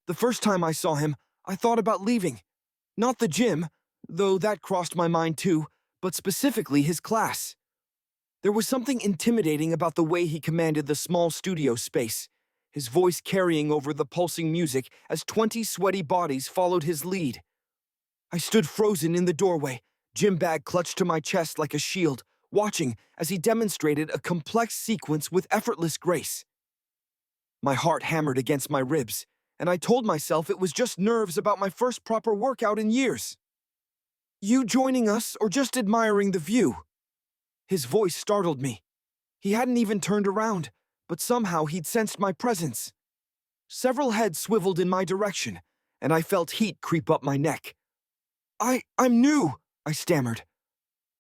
The first time I saw him, I thought about leaving. Not the gym, though that crossed my mind too, but specifically his class. There was something intimidating about the way he commanded the small studio space, his voice carrying over the pulsing music as 20 sweaty bodies followed his lead. I stood frozen in the doorway, gym bag clutched to my chest like a shield, watching as he demonstrated a complex sequence with effortless grace. My heart hammered against my ribs, and I told myself it was just nerves about my first proper workout in years. You joining us or just admiring the view? His voice startled me. He hadn't even turned around, but somehow he'd sensed my presence. Several heads swiveled in my direction, and I felt heat creep up my neck. I'm new, I stammered.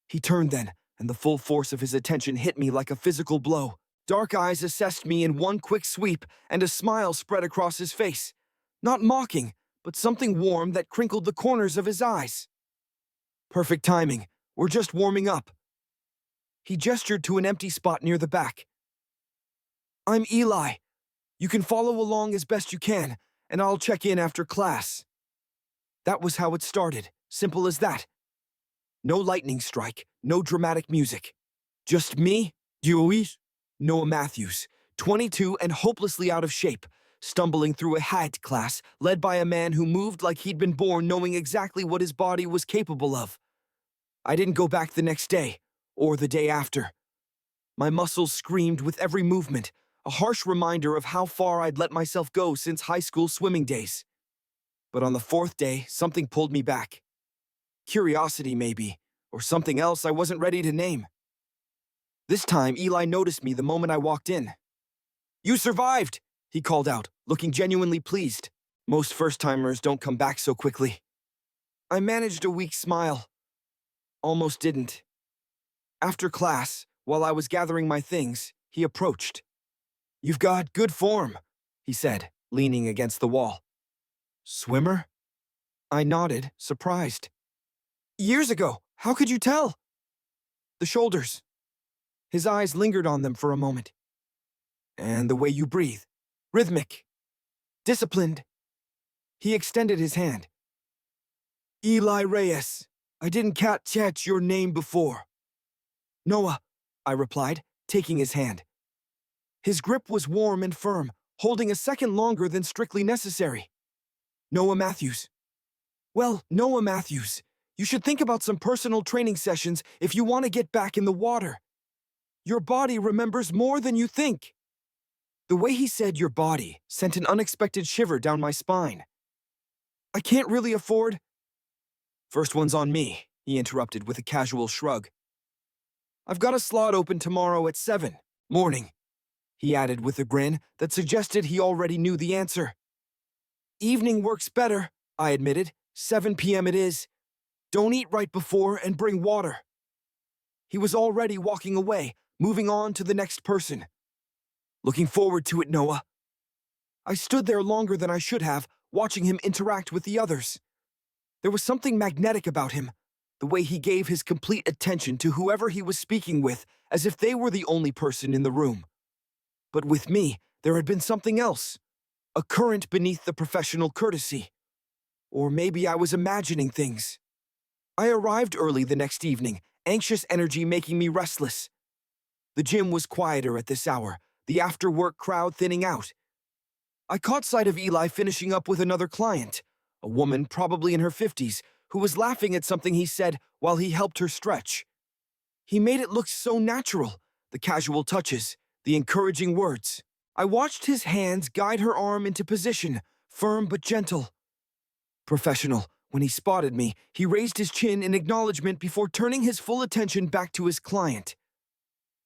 He turned then, and the full force of his attention hit me like a physical blow. Dark eyes assessed me in one quick sweep, and a smile spread across his face. Not mocking, but something warm that crinkled the corners of his eyes. Perfect timing. We're just warming up. He gestured to an empty spot near the back. I'm Eli. You can follow along as best you can, and I'll check in after class. That was how it started, simple as that. No lightning strike, no dramatic music. Just me, Dewey, Noah Matthews, 22 and hopelessly out of shape, stumbling through a HAT class led by a man who moved like he'd been born knowing exactly what his body was capable of. I didn't go back the next day, or the day after. My muscles screamed with every movement, a harsh reminder of how far I'd let myself go since high school swimming days. But on the fourth day, something pulled me back. Curiosity, maybe, or something else I wasn't ready to name. This time, Eli noticed me the moment I walked in. You survived, he called out, looking genuinely pleased. Most first-timers don't come back so quickly. I managed a weak smile. Almost didn't. After class, while I was gathering my things, he approached. You've got good form, he said, leaning against the wall. Swimmer? I nodded, surprised. Years ago, how could you tell? The shoulders. His eyes lingered on them for a moment. And the way you breathe. Rhythmic. Disciplined. He extended his hand. Eli Reyes, I didn't catch your name before. Noah, I replied, taking his hand. His grip was warm and firm, holding a second longer than strictly necessary. Noah Matthews. Well, Noah Matthews, you should think about some personal training sessions if you want to get back in the water. Your body remembers more than you think. The way he said your body sent an unexpected shiver down my spine. I can't really afford... First one's on me, he interrupted with a casual shrug. I've got a slot open tomorrow at 7 morning, he added with a grin that suggested he already knew the answer. Evening works better, I admitted. 7 p.m. it is. Don't eat right before and bring water. He was already walking away, moving on to the next person. Looking forward to it, Noah. I stood there longer than I should have, watching him interact with the others. There was something magnetic about him, the way he gave his complete attention to whoever he was speaking with, as if they were the only person in the room. But with me, there had been something else, a current beneath the professional courtesy. Or maybe I was imagining things. I arrived early the next evening, anxious energy making me restless. The gym was quieter at this hour, the after-work crowd thinning out. I caught sight of Eli finishing up with another client, a woman probably in her 50s, who was laughing at something he said while he helped her stretch. He made it look so natural, the casual touches, the encouraging words. I watched his hands guide her arm into position, firm but gentle. Professional. When he spotted me, he raised his chin in acknowledgement before turning his full attention back to his client.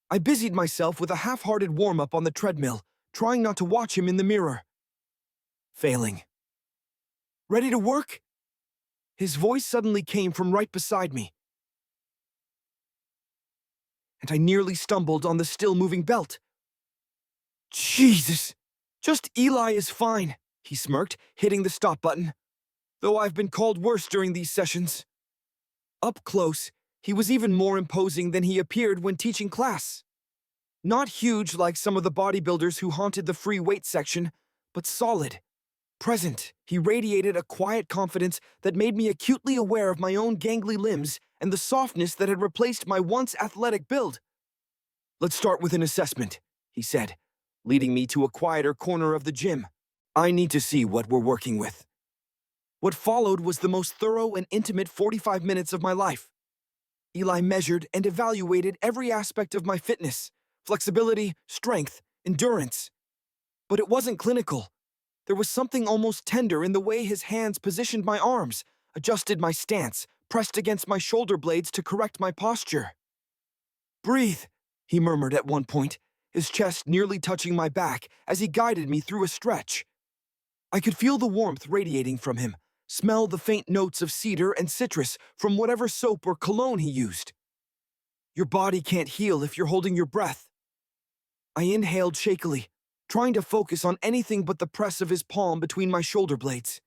I busied myself with a half-hearted warm-up on the treadmill, trying not to watch him in the mirror. Failing. Ready to work? His voice suddenly came from right beside me, and I nearly stumbled on the still-moving belt. Jesus! Just Eli is fine, he smirked, hitting the stop button. Though I've been called worse during these sessions. Up close, he was even more imposing than he appeared when teaching class. Not huge like some of the bodybuilders who haunted the free weight section, but solid. Present, he radiated a quiet confidence that made me acutely aware of my own gangly limbs and the softness that had replaced my once athletic build. "Let's start with an assessment," he said, leading me to a quieter corner of the gym. "I need to see what we're working with." What followed was the most thorough and intimate 45 minutes of my life. Eli measured and evaluated every aspect of my fitness, flexibility, strength, endurance. But it wasn't clinical. There was something almost tender in the way his hands positioned my arms, adjusted my stance, pressed against my shoulder blades to correct my posture. "Breathe," he murmured at one point, his chest nearly touching my back as he guided me through a stretch. I could feel the warmth radiating from him, smell the faint notes of cedar and citrus from whatever soap or cologne he used. "Your body can't heal if you're holding your breath." I inhaled shakily, trying to focus on anything but the press of his palm between my shoulder blades.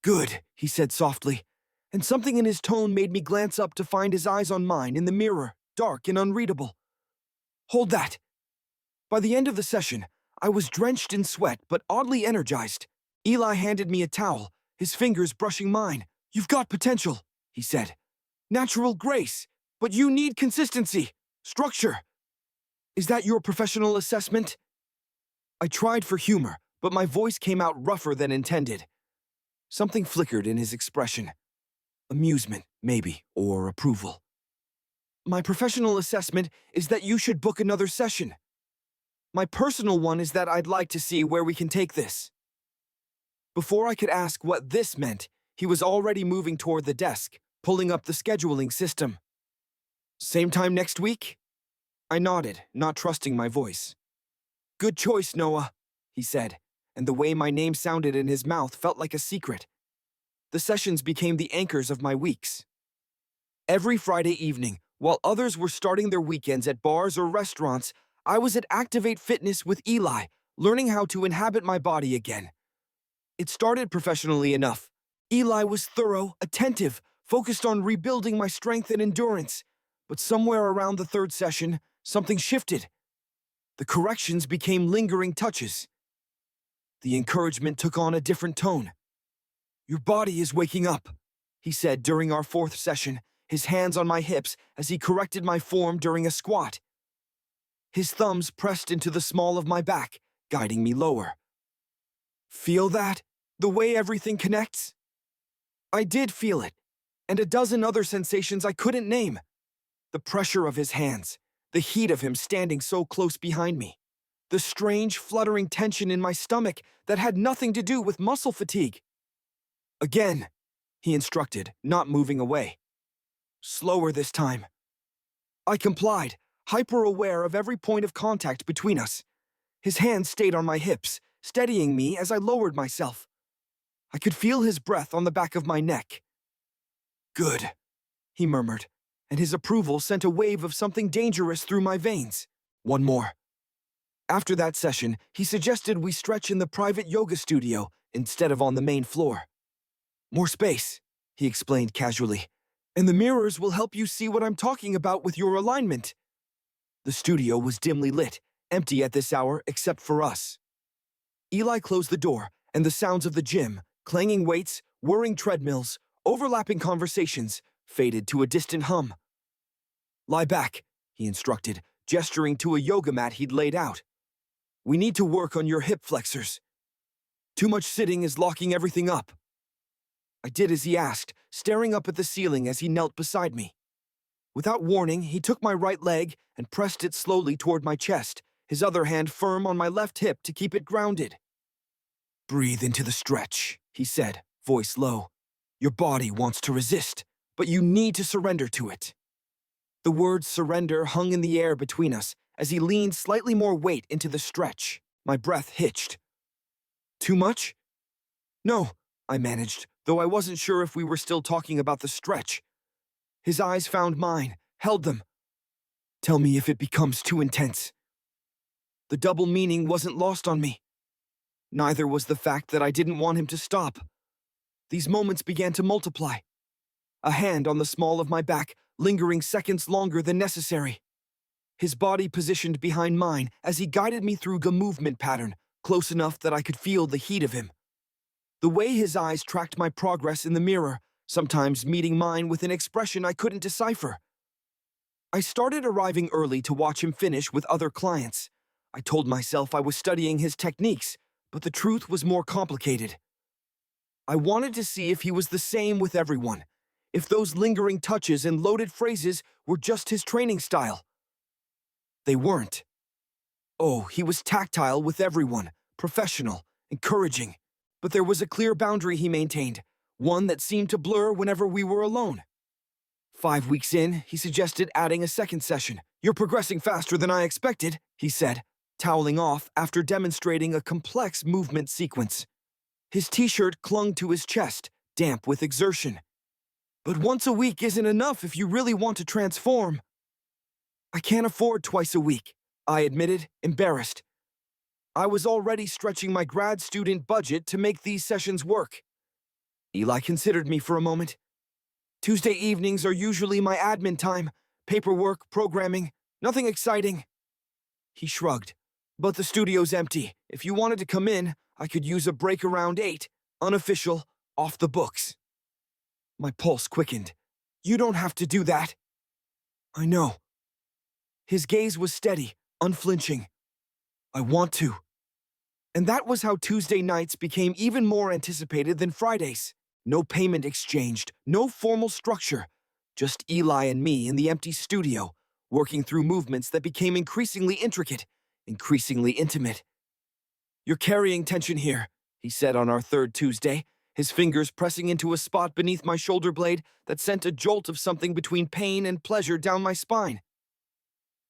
"Good," he said softly, and something in his tone made me glance up to find his eyes on mine in the mirror, dark and unreadable. "Hold that." By the end of the session, I was drenched in sweat but oddly energized. Eli handed me a towel, his fingers brushing mine. "You've got potential," he said. "Natural grace, but you need consistency, structure." "Is that your professional assessment?" I tried for humor, but my voice came out rougher than intended. Something flickered in his expression. Amusement, maybe, or approval. "My professional assessment is that you should book another session. My personal one is that I'd like to see where we can take this." Before I could ask what this meant, he was already moving toward the desk, pulling up the scheduling system. "Same time next week?" I nodded, not trusting my voice. "Good choice, Noah," he said, and the way my name sounded in his mouth felt like a secret. The sessions became the anchors of my weeks. Every Friday evening, while others were starting their weekends at bars or restaurants, I was at Activate Fitness with Eli, learning how to inhabit my body again. It started professionally enough. Eli was thorough, attentive, focused on rebuilding my strength and endurance. But somewhere around the third session, something shifted. The corrections became lingering touches. The encouragement took on a different tone. "Your body is waking up," he said during our fourth session, his hands on my hips as he corrected my form during a squat. His thumbs pressed into the small of my back, guiding me lower. "Feel that? The way everything connects?" I did feel it, and a dozen other sensations I couldn't name. The pressure of his hands, the heat of him standing so close behind me, the strange, fluttering tension in my stomach that had nothing to do with muscle fatigue. "Again," he instructed, not moving away. "Slower this time." I complied, hyper-aware of every point of contact between us. His hands stayed on my hips, steadying me as I lowered myself. I could feel his breath on the back of my neck. "Good," he murmured, and his approval sent a wave of something dangerous through my veins. "One more." After that session, he suggested we stretch in the private yoga studio instead of on the main floor. "More space," he explained casually, "and the mirrors will help you see what I'm talking about with your alignment." The studio was dimly lit, empty at this hour except for us. Eli closed the door, and the sounds of the gym, clanging weights, whirring treadmills, overlapping conversations, faded to a distant hum. "Lie back," he instructed, gesturing to a yoga mat he'd laid out. "We need to work on your hip flexors. Too much sitting is locking everything up." I did as he asked, staring up at the ceiling as he knelt beside me. Without warning, he took my right leg and pressed it slowly toward my chest, his other hand firm on my left hip to keep it grounded. "Breathe into the stretch," he said, voice low. "Your body wants to resist, but you need to surrender to it." The word surrender hung in the air between us as he leaned slightly more weight into the stretch. My breath hitched. "Too much?" "No," I managed, though I wasn't sure if we were still talking about the stretch. His eyes found mine, held them. "Tell me if it becomes too intense." The double meaning wasn't lost on me. Neither was the fact that I didn't want him to stop. These moments began to multiply. A hand on the small of my back, lingering seconds longer than necessary. His body positioned behind mine as he guided me through a movement pattern, close enough that I could feel the heat of him. The way his eyes tracked my progress in the mirror, sometimes meeting mine with an expression I couldn't decipher. I started arriving early to watch him finish with other clients. I told myself I was studying his techniques, but the truth was more complicated. I wanted to see if he was the same with everyone, if those lingering touches and loaded phrases were just his training style. They weren't. Oh, he was tactile with everyone, professional, encouraging. But there was a clear boundary he maintained, one that seemed to blur whenever we were alone. 5 weeks in, he suggested adding a second session. "You're progressing faster than I expected," he said, toweling off after demonstrating a complex movement sequence. His t-shirt clung to his chest, damp with exertion. "But once a week isn't enough if you really want to transform." "I can't afford twice a week," I admitted, embarrassed. I was already stretching my grad student budget to make these sessions work. Eli considered me for a moment. "Tuesday evenings are usually my admin time. Paperwork, programming, nothing exciting." He shrugged. "But the studio's empty. If you wanted to come in, I could use a break around 8, unofficial, off the books." My pulse quickened. "You don't have to do that." "I know." His gaze was steady, unflinching. "I want to." And that was how Tuesday nights became even more anticipated than Fridays. No payment exchanged, no formal structure, just Eli and me in the empty studio, working through movements that became increasingly intricate, increasingly intimate. "You're carrying tension here," he said on our third Tuesday, his fingers pressing into a spot beneath my shoulder blade that sent a jolt of something between pain and pleasure down my spine.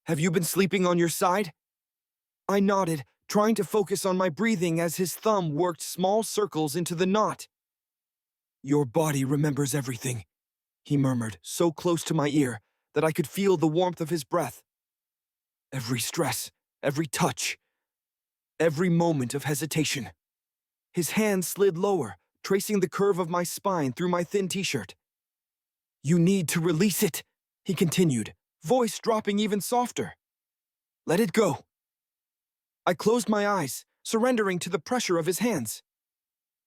"Have you been sleeping on your side?" I nodded, trying to focus on my breathing as his thumb worked small circles into the knot. "Your body remembers everything," he murmured, so close to my ear that I could feel the warmth of his breath. "Every stress, every touch, every moment of hesitation." His hand slid lower, tracing the curve of my spine through my thin t-shirt. "You need to release it," he continued, voice dropping even softer. "Let it go." I closed my eyes, surrendering to the pressure of his hands.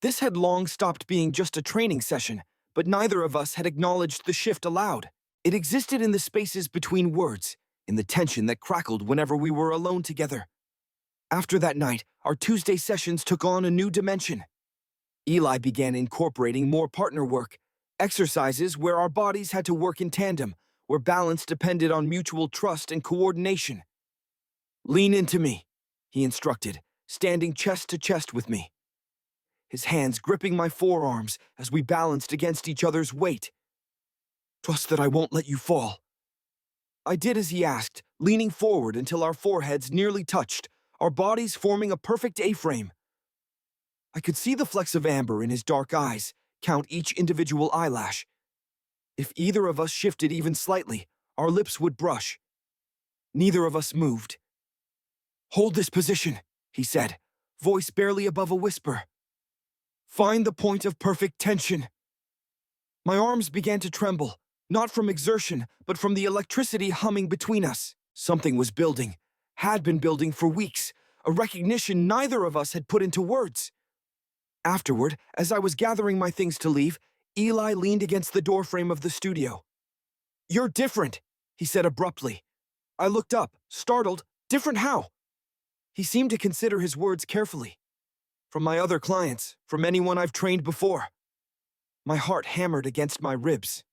This had long stopped being just a training session, but neither of us had acknowledged the shift aloud. It existed in the spaces between words, in the tension that crackled whenever we were alone together. After that night, our Tuesday sessions took on a new dimension. Eli began incorporating more partner work, exercises where our bodies had to work in tandem, where balance depended on mutual trust and coordination. "Lean into me," he instructed, standing chest to chest with me. His hands gripping my forearms as we balanced against each other's weight. "Trust that I won't let you fall." I did as he asked, leaning forward until our foreheads nearly touched, our bodies forming a perfect A-frame. I could see the flecks of amber in his dark eyes, count each individual eyelash. If either of us shifted even slightly, our lips would brush. Neither of us moved. "Hold this position," he said, voice barely above a whisper. "Find the point of perfect tension." My arms began to tremble, not from exertion, but from the electricity humming between us. Something was building, had been building for weeks, a recognition neither of us had put into words. Afterward, as I was gathering my things to leave, Eli leaned against the doorframe of the studio. "You're different," he said abruptly. I looked up, startled. "Different how?" He seemed to consider his words carefully. "From my other clients, from anyone I've trained before." My heart hammered against my ribs.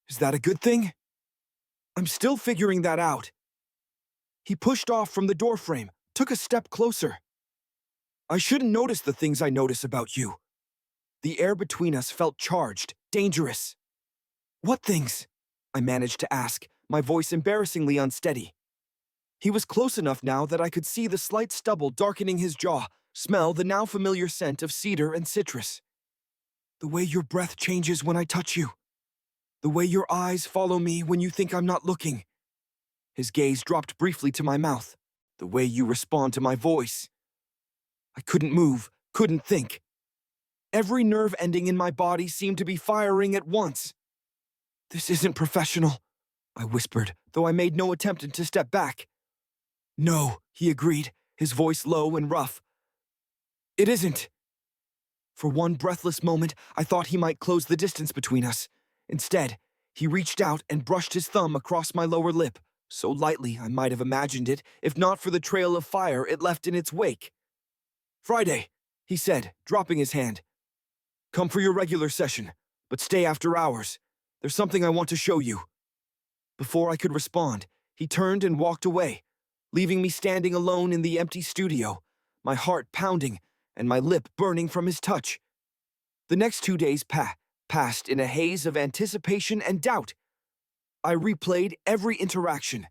"Is that a good thing?" "I'm still figuring that out." He pushed off from the doorframe, took a step closer. "I shouldn't notice the things I notice about you." The air between us felt charged, dangerous. "What things?" I managed to ask, my voice embarrassingly unsteady. He was close enough now that I could see the slight stubble darkening his jaw, smell the now familiar scent of cedar and citrus. "The way your breath changes when I touch you. The way your eyes follow me when you think I'm not looking." His gaze dropped briefly to my mouth. "The way you respond to my voice." I couldn't move, couldn't think. Every nerve ending in my body seemed to be firing at once. "This isn't professional," I whispered, though I made no attempt to step back. "No," he agreed, his voice low and rough. "It isn't." For one breathless moment, I thought he might close the distance between us. Instead, he reached out and brushed his thumb across my lower lip, so lightly I might have imagined it, if not for the trail of fire it left in its wake. "Friday," he said, dropping his hand. "Come for your regular session, but stay after hours. There's something I want to show you." Before I could respond, he turned and walked away, leaving me standing alone in the empty studio, my heart pounding and my lip burning from his touch. The next 2 days passed in a haze of anticipation and doubt. I replayed every interaction,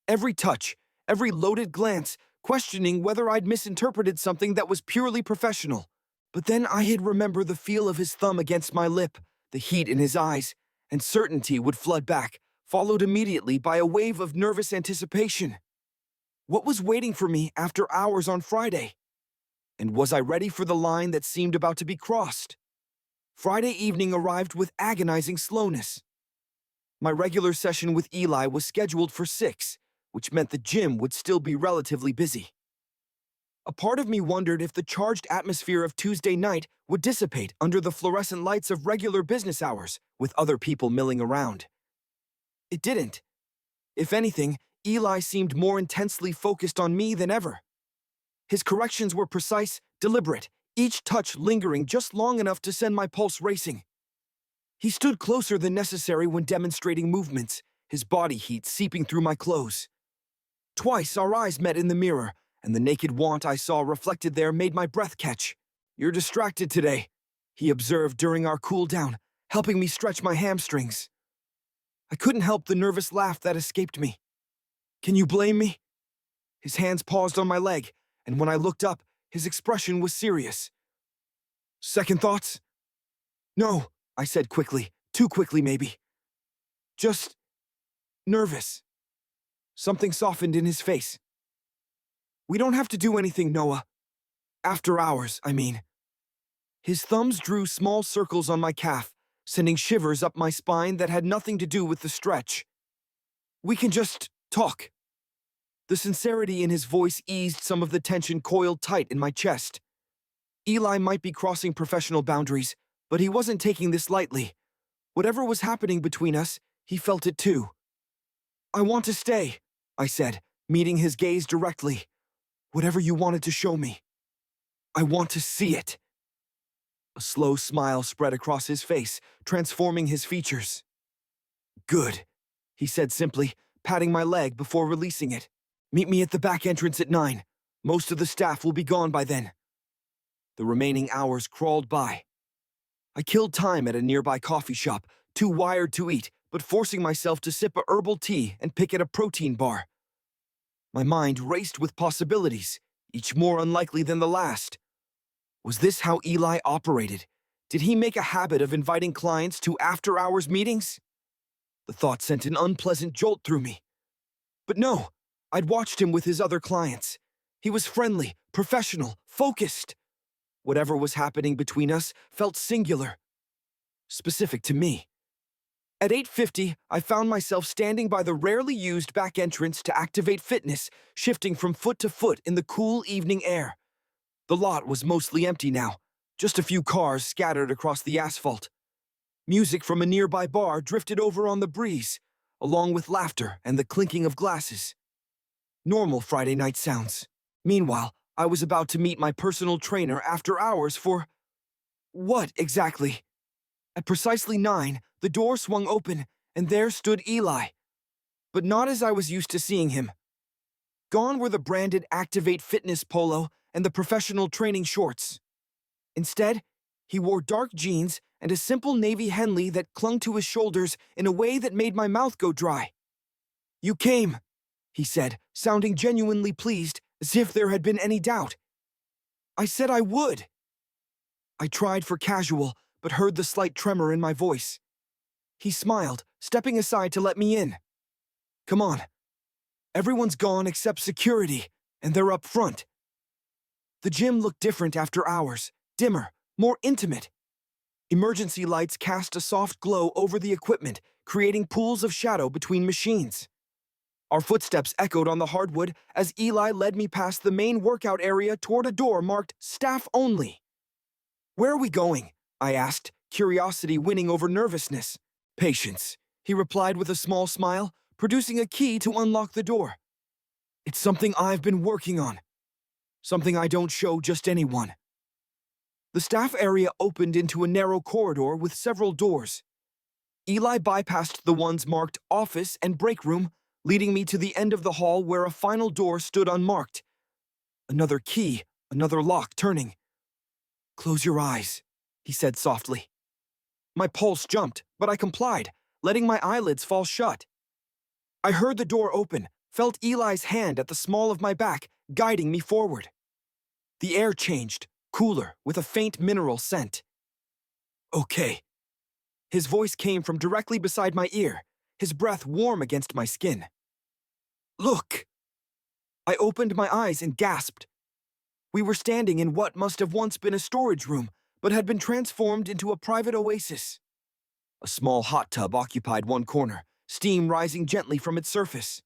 every touch, every loaded glance, questioning whether I'd misinterpreted something that was purely professional. But then I had remembered the feel of his thumb against my lip, the heat in his eyes, and certainty would flood back, followed immediately by a wave of nervous anticipation. What was waiting for me after hours on Friday? And was I ready for the line that seemed about to be crossed? Friday evening arrived with agonizing slowness. My regular session with Eli was scheduled for 6, which meant the gym would still be relatively busy. A part of me wondered if the charged atmosphere of Tuesday night would dissipate under the fluorescent lights of regular business hours, with other people milling around. It didn't. If anything, Eli seemed more intensely focused on me than ever. His corrections were precise, deliberate, each touch lingering just long enough to send my pulse racing. He stood closer than necessary when demonstrating movements, his body heat seeping through my clothes. Twice our eyes met in the mirror, and the naked want I saw reflected there made my breath catch. "You're distracted today," he observed during our cool down, helping me stretch my hamstrings. I couldn't help the nervous laugh that escaped me. "Can you blame me?" His hands paused on my leg, and when I looked up, his expression was serious. "Second thoughts?" "No," I said quickly, too quickly maybe. "Just nervous." Something softened in his face. "We don't have to do anything, Noah. After hours, I mean." His thumbs drew small circles on my calf, sending shivers up my spine that had nothing to do with the stretch. "We can just talk." The sincerity in his voice eased some of the tension coiled tight in my chest. Eli might be crossing professional boundaries, but he wasn't taking this lightly. Whatever was happening between us, he felt it too. "I want to stay," I said, meeting his gaze directly. "Whatever you wanted to show me. I want to see it." A slow smile spread across his face, transforming his features. "Good," he said simply, patting my leg before releasing it. "Meet me at the back entrance at 9. Most of the staff will be gone by then." The remaining hours crawled by. I killed time at a nearby coffee shop, too wired to eat, but forcing myself to sip a herbal tea and pick at a protein bar. My mind raced with possibilities, each more unlikely than the last. Was this how Eli operated? Did he make a habit of inviting clients to after-hours meetings? The thought sent an unpleasant jolt through me. But no, I'd watched him with his other clients. He was friendly, professional, focused. Whatever was happening between us felt singular, specific to me. At 8:50, I found myself standing by the rarely used back entrance to Activate Fitness, shifting from foot to foot in the cool evening air. The lot was mostly empty now, just a few cars scattered across the asphalt. Music from a nearby bar drifted over on the breeze, along with laughter and the clinking of glasses. Normal Friday night sounds. Meanwhile, I was about to meet my personal trainer after hours for... what exactly? At precisely 9, the door swung open, and there stood Eli. But not as I was used to seeing him. Gone were the branded Activate Fitness polo and the professional training shorts. Instead, he wore dark jeans and a simple navy Henley that clung to his shoulders in a way that made my mouth go dry. "You came," he said, sounding genuinely pleased, as if there had been any doubt. "I said I would." I tried for casual, but heard the slight tremor in my voice. He smiled, stepping aside to let me in. "Come on. Everyone's gone except security, and they're up front." The gym looked different after hours, dimmer, more intimate. Emergency lights cast a soft glow over the equipment, creating pools of shadow between machines. Our footsteps echoed on the hardwood as Eli led me past the main workout area toward a door marked Staff Only. Where are we going? I asked, curiosity winning over nervousness. Patience, he replied with a small smile, producing a key to unlock the door. It's something I've been working on. Something I don't show just anyone. The staff area opened into a narrow corridor with several doors. Eli bypassed the ones marked office and break room, leading me to the end of the hall where a final door stood unmarked. Another key, another lock turning. Close your eyes, he said softly. My pulse jumped, but I complied, letting my eyelids fall shut. I heard the door open, felt Eli's hand at the small of my back, guiding me forward. The air changed, cooler, with a faint mineral scent. Okay. His voice came from directly beside my ear, his breath warm against my skin. Look! I opened my eyes and gasped. We were standing in what must have once been a storage room, but had been transformed into a private oasis. A small hot tub occupied one corner, steam rising gently from its surface.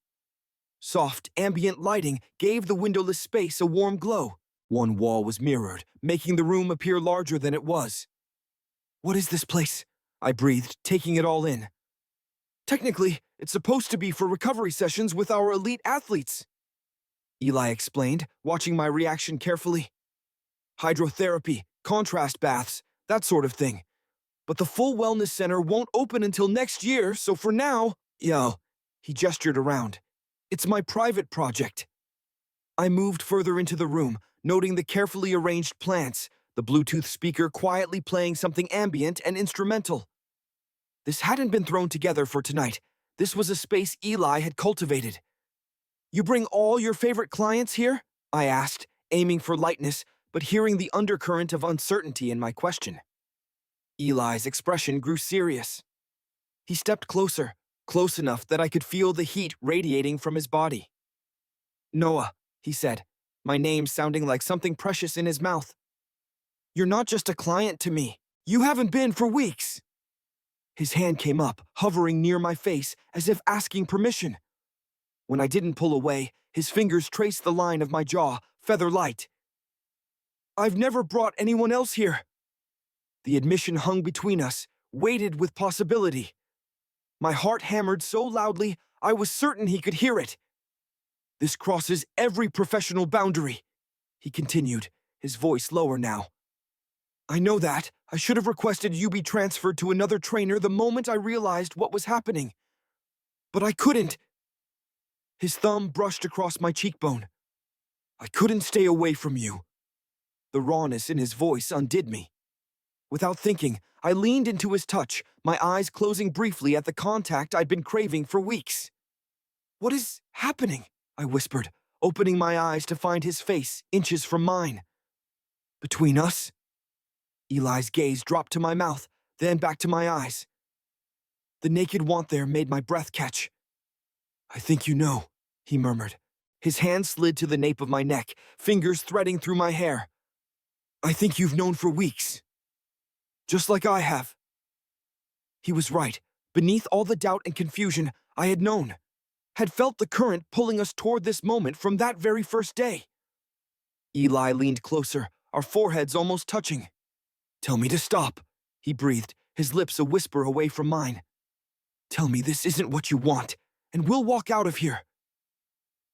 Soft, ambient lighting gave the windowless space a warm glow. One wall was mirrored, making the room appear larger than it was. What is this place? I breathed, taking it all in. Technically, it's supposed to be for recovery sessions with our elite athletes, Eli explained, watching my reaction carefully. Hydrotherapy, contrast baths, that sort of thing. But the full wellness center won't open until next year, so for now, he gestured around. It's my private project. I moved further into the room, noting the carefully arranged plants, the Bluetooth speaker quietly playing something ambient and instrumental. This hadn't been thrown together for tonight. This was a space Eli had cultivated. You bring all your favorite clients here? I asked, aiming for lightness, but hearing the undercurrent of uncertainty in my question. Eli's expression grew serious. He stepped closer, close enough that I could feel the heat radiating from his body. Noah, he said, my name sounding like something precious in his mouth. You're not just a client to me. You haven't been for weeks. His hand came up, hovering near my face, as if asking permission. When I didn't pull away, his fingers traced the line of my jaw, feather light. I've never brought anyone else here. The admission hung between us, weighted with possibility. My heart hammered so loudly, I was certain he could hear it. This crosses every professional boundary, he continued, his voice lower now. I know that. I should have requested you be transferred to another trainer the moment I realized what was happening. But I couldn't. His thumb brushed across my cheekbone. I couldn't stay away from you. The rawness in his voice undid me. Without thinking, I leaned into his touch, my eyes closing briefly at the contact I'd been craving for weeks. What is happening? I whispered, opening my eyes to find his face inches from mine. Between us? Eli's gaze dropped to my mouth, then back to my eyes. The naked want there made my breath catch. I think you know, he murmured. His hand slid to the nape of my neck, fingers threading through my hair. I think you've known for weeks. Just like I have. He was right. Beneath all the doubt and confusion, I had known. Had felt the current pulling us toward this moment from that very first day. Eli leaned closer, our foreheads almost touching. Tell me to stop, he breathed, his lips a whisper away from mine. Tell me this isn't what you want, and we'll walk out of here.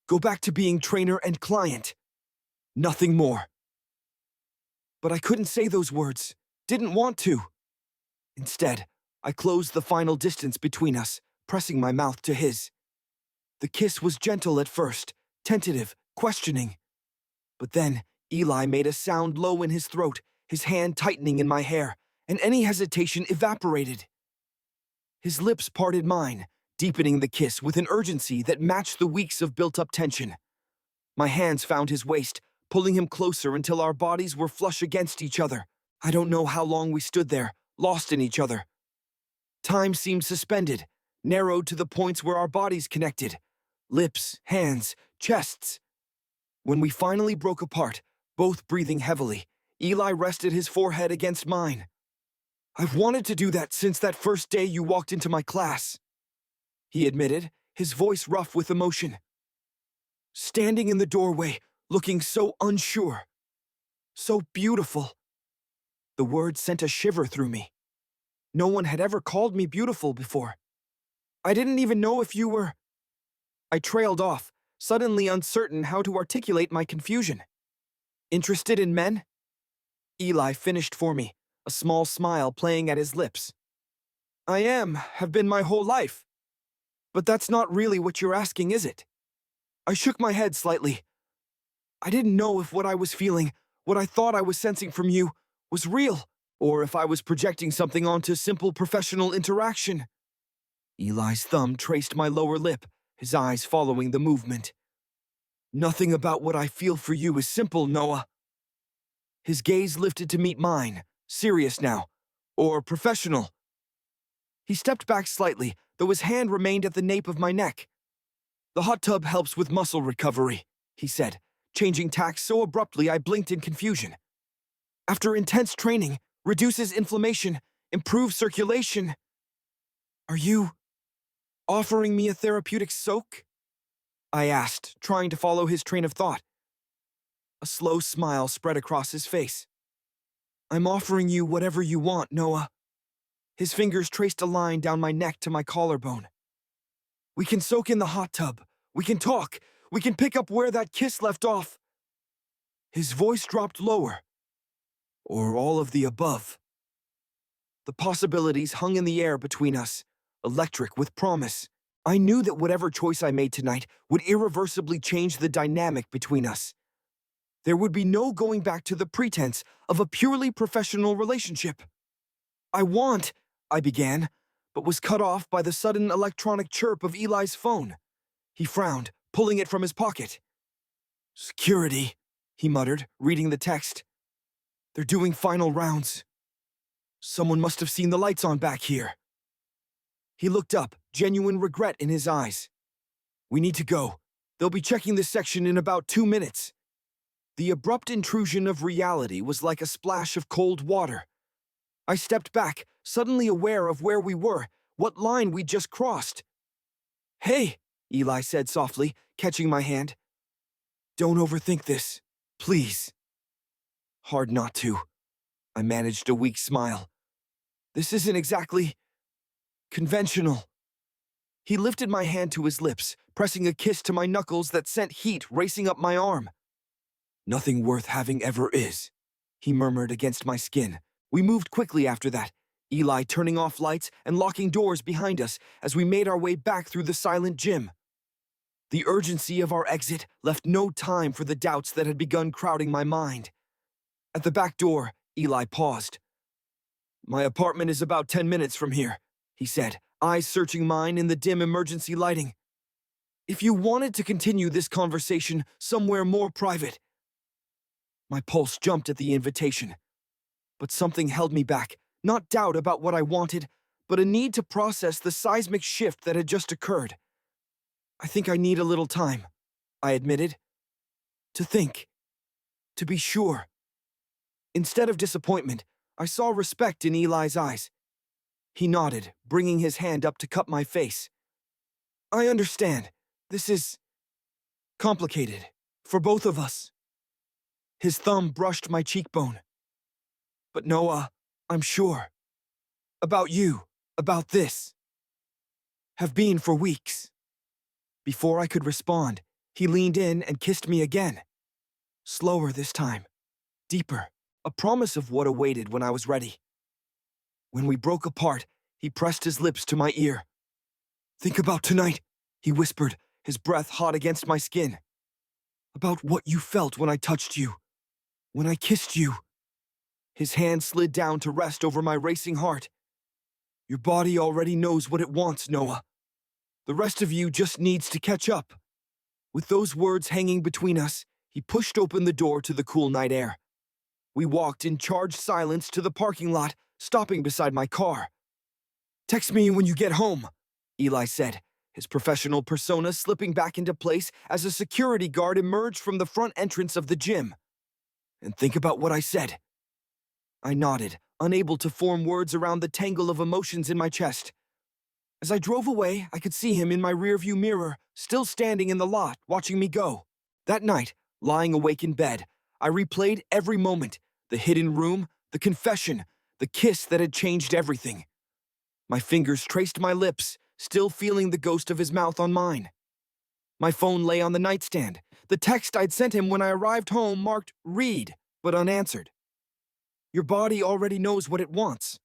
Go back to being trainer and client. Nothing more. But I couldn't say those words, didn't want to. Instead, I closed the final distance between us, pressing my mouth to his. The kiss was gentle at first, tentative, questioning. But then, Eli made a sound low in his throat, his hand tightening in my hair, and any hesitation evaporated. His lips parted mine, deepening the kiss with an urgency that matched the weeks of built-up tension. My hands found his waist, pulling him closer until our bodies were flush against each other. I don't know how long we stood there, lost in each other. Time seemed suspended, narrowed to the points where our bodies connected. Lips, hands, chests. When we finally broke apart, both breathing heavily, Eli rested his forehead against mine. I've wanted to do that since that first day you walked into my class, he admitted, his voice rough with emotion. Standing in the doorway, looking so unsure, so beautiful. The word sent a shiver through me. No one had ever called me beautiful before. I didn't even know if you were... I trailed off, suddenly uncertain how to articulate my confusion. Interested in men? Eli finished for me, a small smile playing at his lips. I have been my whole life. But that's not really what you're asking, is it? I shook my head slightly. I didn't know if what I was feeling, what I thought I was sensing from you, was real, or if I was projecting something onto simple professional interaction. Eli's thumb traced my lower lip, his eyes following the movement. Nothing about what I feel for you is simple, Noah. His gaze lifted to meet mine, serious now, or professional. He stepped back slightly, though his hand remained at the nape of my neck. The hot tub helps with muscle recovery, he said, changing tack so abruptly I blinked in confusion. After intense training, reduces inflammation, improves circulation. Are you offering me a therapeutic soak? I asked, trying to follow his train of thought. A slow smile spread across his face. I'm offering you whatever you want, Noah. His fingers traced a line down my neck to my collarbone. We can soak in the hot tub. We can talk. We can pick up where that kiss left off. His voice dropped lower. Or all of the above. The possibilities hung in the air between us, electric with promise. I knew that whatever choice I made tonight would irreversibly change the dynamic between us. There would be no going back to the pretense of a purely professional relationship. I began, but was cut off by the sudden electronic chirp of Eli's phone. He frowned, pulling it from his pocket. Security, he muttered, reading the text. They're doing final rounds. Someone must have seen the lights on back here. He looked up, genuine regret in his eyes. We need to go. They'll be checking this section in about 2 minutes. The abrupt intrusion of reality was like a splash of cold water. I stepped back, suddenly aware of where we were, what line we'd just crossed. Hey, Eli said softly, catching my hand. Don't overthink this, please. Hard not to. I managed a weak smile. This isn't exactly conventional. He lifted my hand to his lips, pressing a kiss to my knuckles that sent heat racing up my arm. Nothing worth having ever is, he murmured against my skin. We moved quickly after that, Eli turning off lights and locking doors behind us as we made our way back through the silent gym. The urgency of our exit left no time for the doubts that had begun crowding my mind. At the back door, Eli paused. My apartment is about 10 minutes from here, he said, eyes searching mine in the dim emergency lighting. If you wanted to continue this conversation somewhere more private. My pulse jumped at the invitation. But something held me back, not doubt about what I wanted, but a need to process the seismic shift that had just occurred. I think I need a little time, I admitted. To think. To be sure. Instead of disappointment, I saw respect in Eli's eyes. He nodded, bringing his hand up to cup my face. I understand. This is complicated for both of us. His thumb brushed my cheekbone. But Noah, I'm sure. About you, about this. Have been for weeks. Before I could respond, he leaned in and kissed me again. Slower this time. Deeper. A promise of what awaited when I was ready. When we broke apart, he pressed his lips to my ear. Think about tonight, he whispered, his breath hot against my skin. About what you felt when I touched you. When I kissed you. His hand slid down to rest over my racing heart. Your body already knows what it wants, Noah. The rest of you just needs to catch up. With those words hanging between us, he pushed open the door to the cool night air. We walked in charged silence to the parking lot, stopping beside my car. Text me when you get home, Eli said, his professional persona slipping back into place as a security guard emerged from the front entrance of the gym. And think about what I said. I nodded, unable to form words around the tangle of emotions in my chest. As I drove away, I could see him in my rearview mirror, still standing in the lot, watching me go. That night, lying awake in bed, I replayed every moment, the hidden room, the confession, the kiss that had changed everything. My fingers traced my lips, still feeling the ghost of his mouth on mine. My phone lay on the nightstand. The text I'd sent him when I arrived home marked read, but unanswered. Your body already knows what it wants.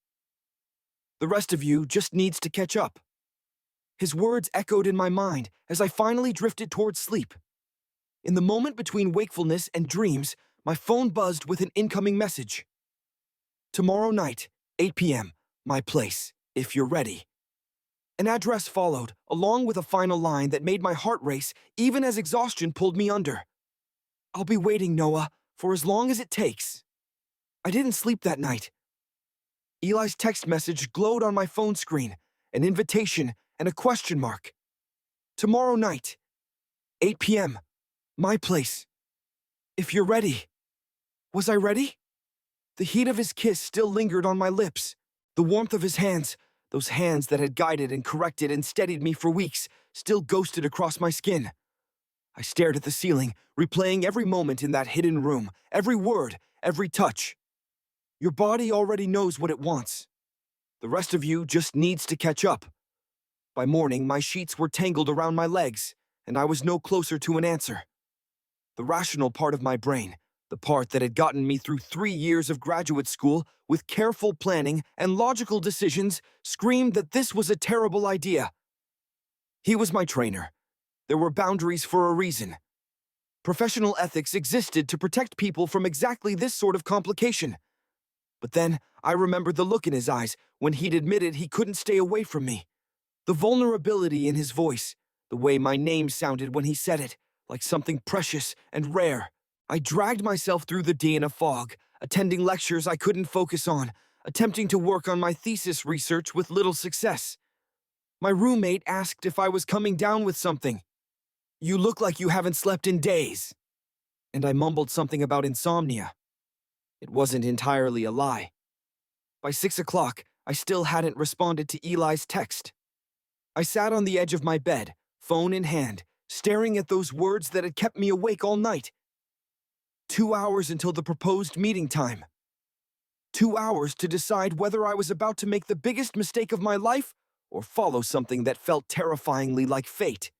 The rest of you just needs to catch up. His words echoed in my mind as I finally drifted towards sleep. In the moment between wakefulness and dreams, my phone buzzed with an incoming message. Tomorrow night, 8 p.m., my place, if you're ready. An address followed, along with a final line that made my heart race even as exhaustion pulled me under. I'll be waiting, Noah, for as long as it takes. I didn't sleep that night. Eli's text message glowed on my phone screen, an invitation and a question mark. Tomorrow night, 8 p.m., my place, if you're ready. Was I ready? The heat of his kiss still lingered on my lips. The warmth of his hands, those hands that had guided and corrected and steadied me for weeks, still ghosted across my skin. I stared at the ceiling, replaying every moment in that hidden room, every word, every touch. Your body already knows what it wants. The rest of you just needs to catch up. By morning, my sheets were tangled around my legs, and I was no closer to an answer. The rational part of my brain, the part that had gotten me through 3 years of graduate school with careful planning and logical decisions, screamed that this was a terrible idea. He was my trainer. There were boundaries for a reason. Professional ethics existed to protect people from exactly this sort of complication. But then I remembered the look in his eyes when he'd admitted he couldn't stay away from me. The vulnerability in his voice, the way my name sounded when he said it, like something precious and rare. I dragged myself through the day in a fog, attending lectures I couldn't focus on, attempting to work on my thesis research with little success. My roommate asked if I was coming down with something. You look like you haven't slept in days. And I mumbled something about insomnia. It wasn't entirely a lie. By 6 o'clock, I still hadn't responded to Eli's text. I sat on the edge of my bed, phone in hand, staring at those words that had kept me awake all night. 2 hours until the proposed meeting time. 2 hours to decide whether I was about to make the biggest mistake of my life or follow something that felt terrifyingly like fate.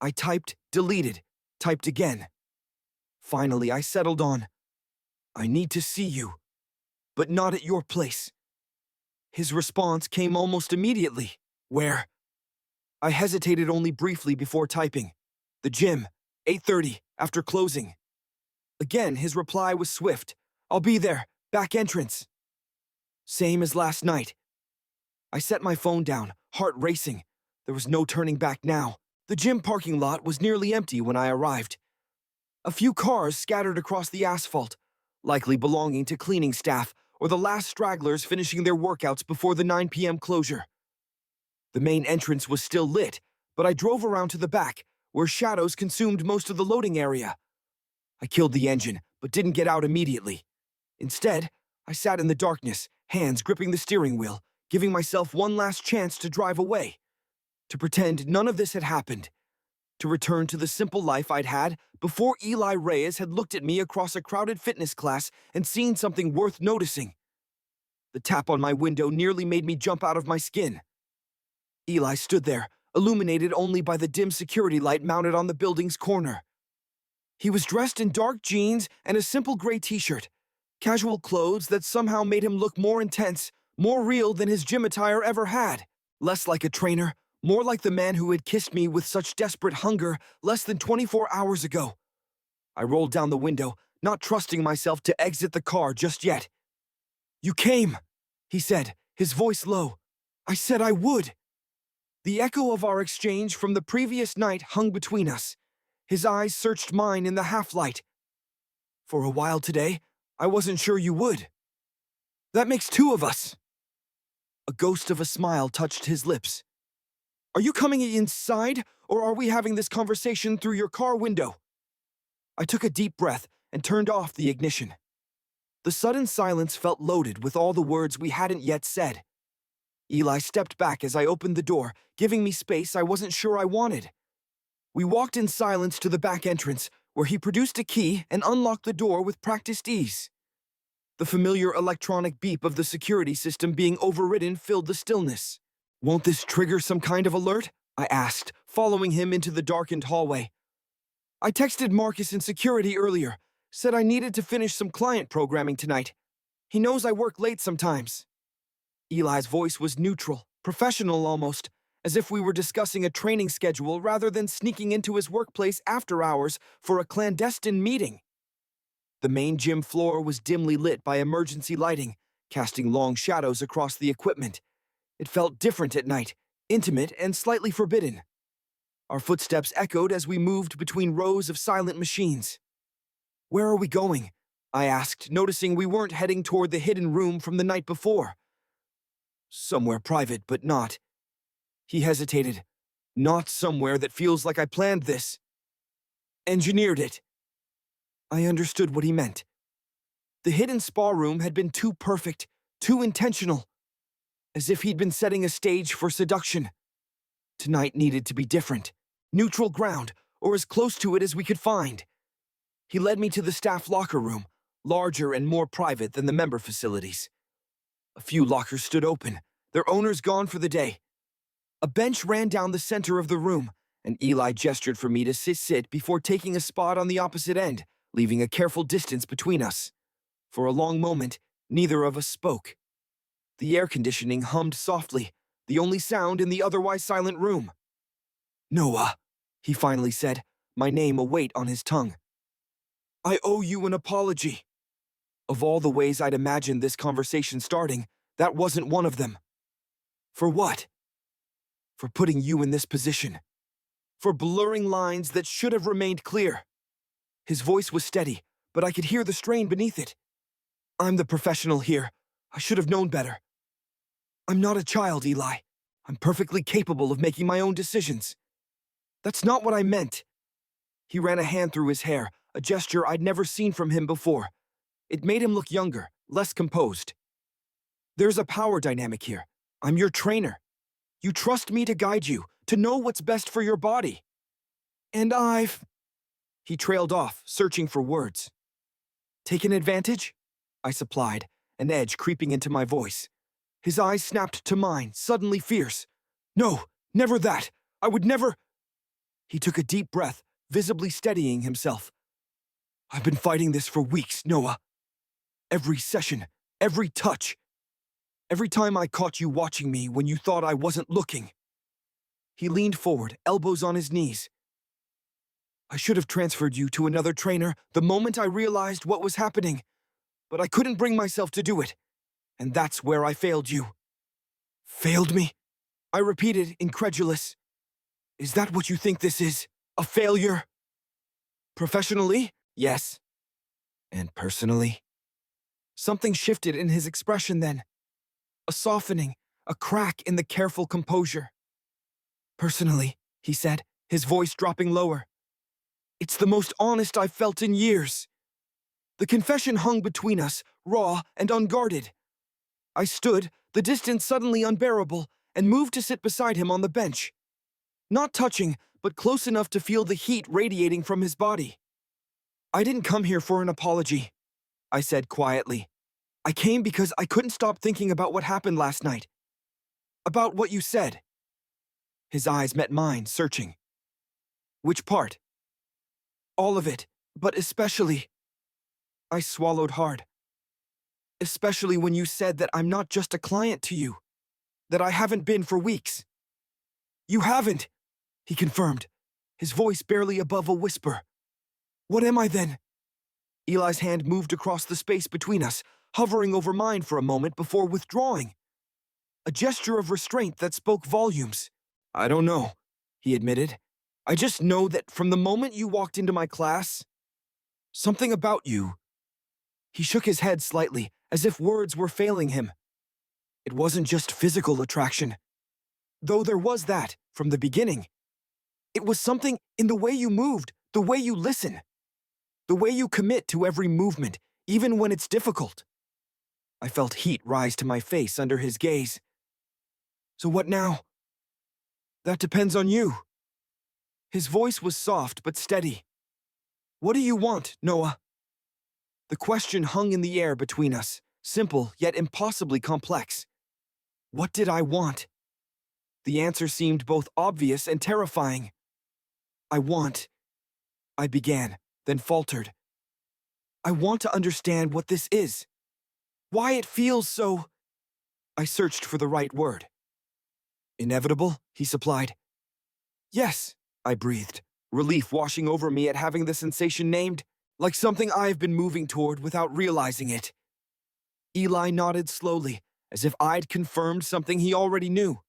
I typed, deleted, typed again. Finally, I settled on, I need to see you, but not at your place. His response came almost immediately. Where? I hesitated only briefly before typing. The gym, 8:30, after closing. Again, his reply was swift. I'll be there, back entrance. Same as last night. I set my phone down, heart racing. There was no turning back now. The gym parking lot was nearly empty when I arrived. A few cars scattered across the asphalt, likely belonging to cleaning staff or the last stragglers finishing their workouts before the 9 p.m. closure. The main entrance was still lit, but I drove around to the back, where shadows consumed most of the loading area. I killed the engine, but didn't get out immediately. Instead, I sat in the darkness, hands gripping the steering wheel, giving myself one last chance to drive away. To pretend none of this had happened. To return to the simple life I'd had before Eli Reyes had looked at me across a crowded fitness class and seen something worth noticing. The tap on my window nearly made me jump out of my skin. Eli stood there, illuminated only by the dim security light mounted on the building's corner. He was dressed in dark jeans and a simple gray t-shirt, casual clothes that somehow made him look more intense, more real than his gym attire ever had. Less like a trainer, more like the man who had kissed me with such desperate hunger less than 24 hours ago. I rolled down the window, not trusting myself to exit the car just yet. You came, he said, his voice low. I said I would. The echo of our exchange from the previous night hung between us. His eyes searched mine in the half-light. For a while today, I wasn't sure you would. That makes 2 of us. A ghost of a smile touched his lips. Are you coming inside, or are we having this conversation through your car window? I took a deep breath and turned off the ignition. The sudden silence felt loaded with all the words we hadn't yet said. Eli stepped back as I opened the door, giving me space I wasn't sure I wanted. We walked in silence to the back entrance, where he produced a key and unlocked the door with practiced ease. The familiar electronic beep of the security system being overridden filled the stillness. Won't this trigger some kind of alert? I asked, following him into the darkened hallway. I texted Marcus in security earlier, said I needed to finish some client programming tonight. He knows I work late sometimes. Eli's voice was neutral, professional almost, as if we were discussing a training schedule rather than sneaking into his workplace after hours for a clandestine meeting. The main gym floor was dimly lit by emergency lighting, casting long shadows across the equipment. It felt different at night, intimate and slightly forbidden. Our footsteps echoed as we moved between rows of silent machines. "Where are we going?" I asked, noticing we weren't heading toward the hidden room from the night before. "Somewhere private, but not." He hesitated. "Not somewhere that feels like I planned this. Engineered it." I understood what he meant. The hidden spa room had been too perfect, too intentional, as if he'd been setting a stage for seduction. Tonight needed to be different, neutral ground, or as close to it as we could find. He led me to the staff locker room, larger and more private than the member facilities. A few lockers stood open, their owners gone for the day. A bench ran down the center of the room, and Eli gestured for me to sit before taking a spot on the opposite end, leaving a careful distance between us. For a long moment, neither of us spoke. The air conditioning hummed softly, the only sound in the otherwise silent room. "Noah," he finally said, my name a weight on his tongue. "I owe you an apology." Of all the ways I'd imagined this conversation starting, that wasn't one of them. For what? For putting you in this position. For blurring lines that should have remained clear. His voice was steady, but I could hear the strain beneath it. "I'm the professional here. I should have known better. I'm not a child, Eli. I'm perfectly capable of making my own decisions. That's not what I meant." He ran a hand through his hair, a gesture I'd never seen from him before. It made him look younger, less composed. "There's a power dynamic here. I'm your trainer. You trust me to guide you, to know what's best for your body. And I've—" He trailed off, searching for words. "Taken advantage?" I supplied, an edge creeping into my voice. His eyes snapped to mine, suddenly fierce. "No, never that. I would never—" He took a deep breath, visibly steadying himself. "I've been fighting this for weeks, Noah. Every session, every touch. Every time I caught you watching me when you thought I wasn't looking." He leaned forward, elbows on his knees. "I should have transferred you to another trainer the moment I realized what was happening, but I couldn't bring myself to do it. And that's where I failed you." "Failed me?" I repeated, incredulous. "Is that what you think this is? A failure?" "Professionally, yes. And personally?" Something shifted in his expression then. A softening, a crack in the careful composure. "Personally," he said, his voice dropping lower. "It's the most honest I've felt in years." The confession hung between us, raw and unguarded. I stood, the distance suddenly unbearable, and moved to sit beside him on the bench. Not touching, but close enough to feel the heat radiating from his body. "I didn't come here for an apology," I said quietly. "I came because I couldn't stop thinking about what happened last night. About what you said." His eyes met mine, searching. "Which part?" "All of it, but especially—" I swallowed hard. "Especially when you said that I'm not just a client to you. That I haven't been for weeks." "You haven't," he confirmed, his voice barely above a whisper. "What am I then?" Eli's hand moved across the space between us, hovering over mine for a moment before withdrawing. A gesture of restraint that spoke volumes. "I don't know," he admitted. "I just know that from the moment you walked into my class, something about you—" He shook his head slightly, as if words were failing him. "It wasn't just physical attraction. Though there was that, from the beginning. It was something in the way you moved, the way you listen. The way you commit to every movement, even when it's difficult." I felt heat rise to my face under his gaze. "So what now?" "That depends on you." His voice was soft but steady. "What do you want, Noah?" The The question hung in the air between us, simple yet impossibly complex. What did I want? The answer seemed both obvious and terrifying. I began, then faltered. I want to understand what this is. Why it feels so. I searched for the right word. Inevitable, he supplied. Yes, I breathed, relief washing over me at having the sensation named, like something I've been moving toward without realizing it. Eli nodded slowly, as if I'd confirmed something he already knew.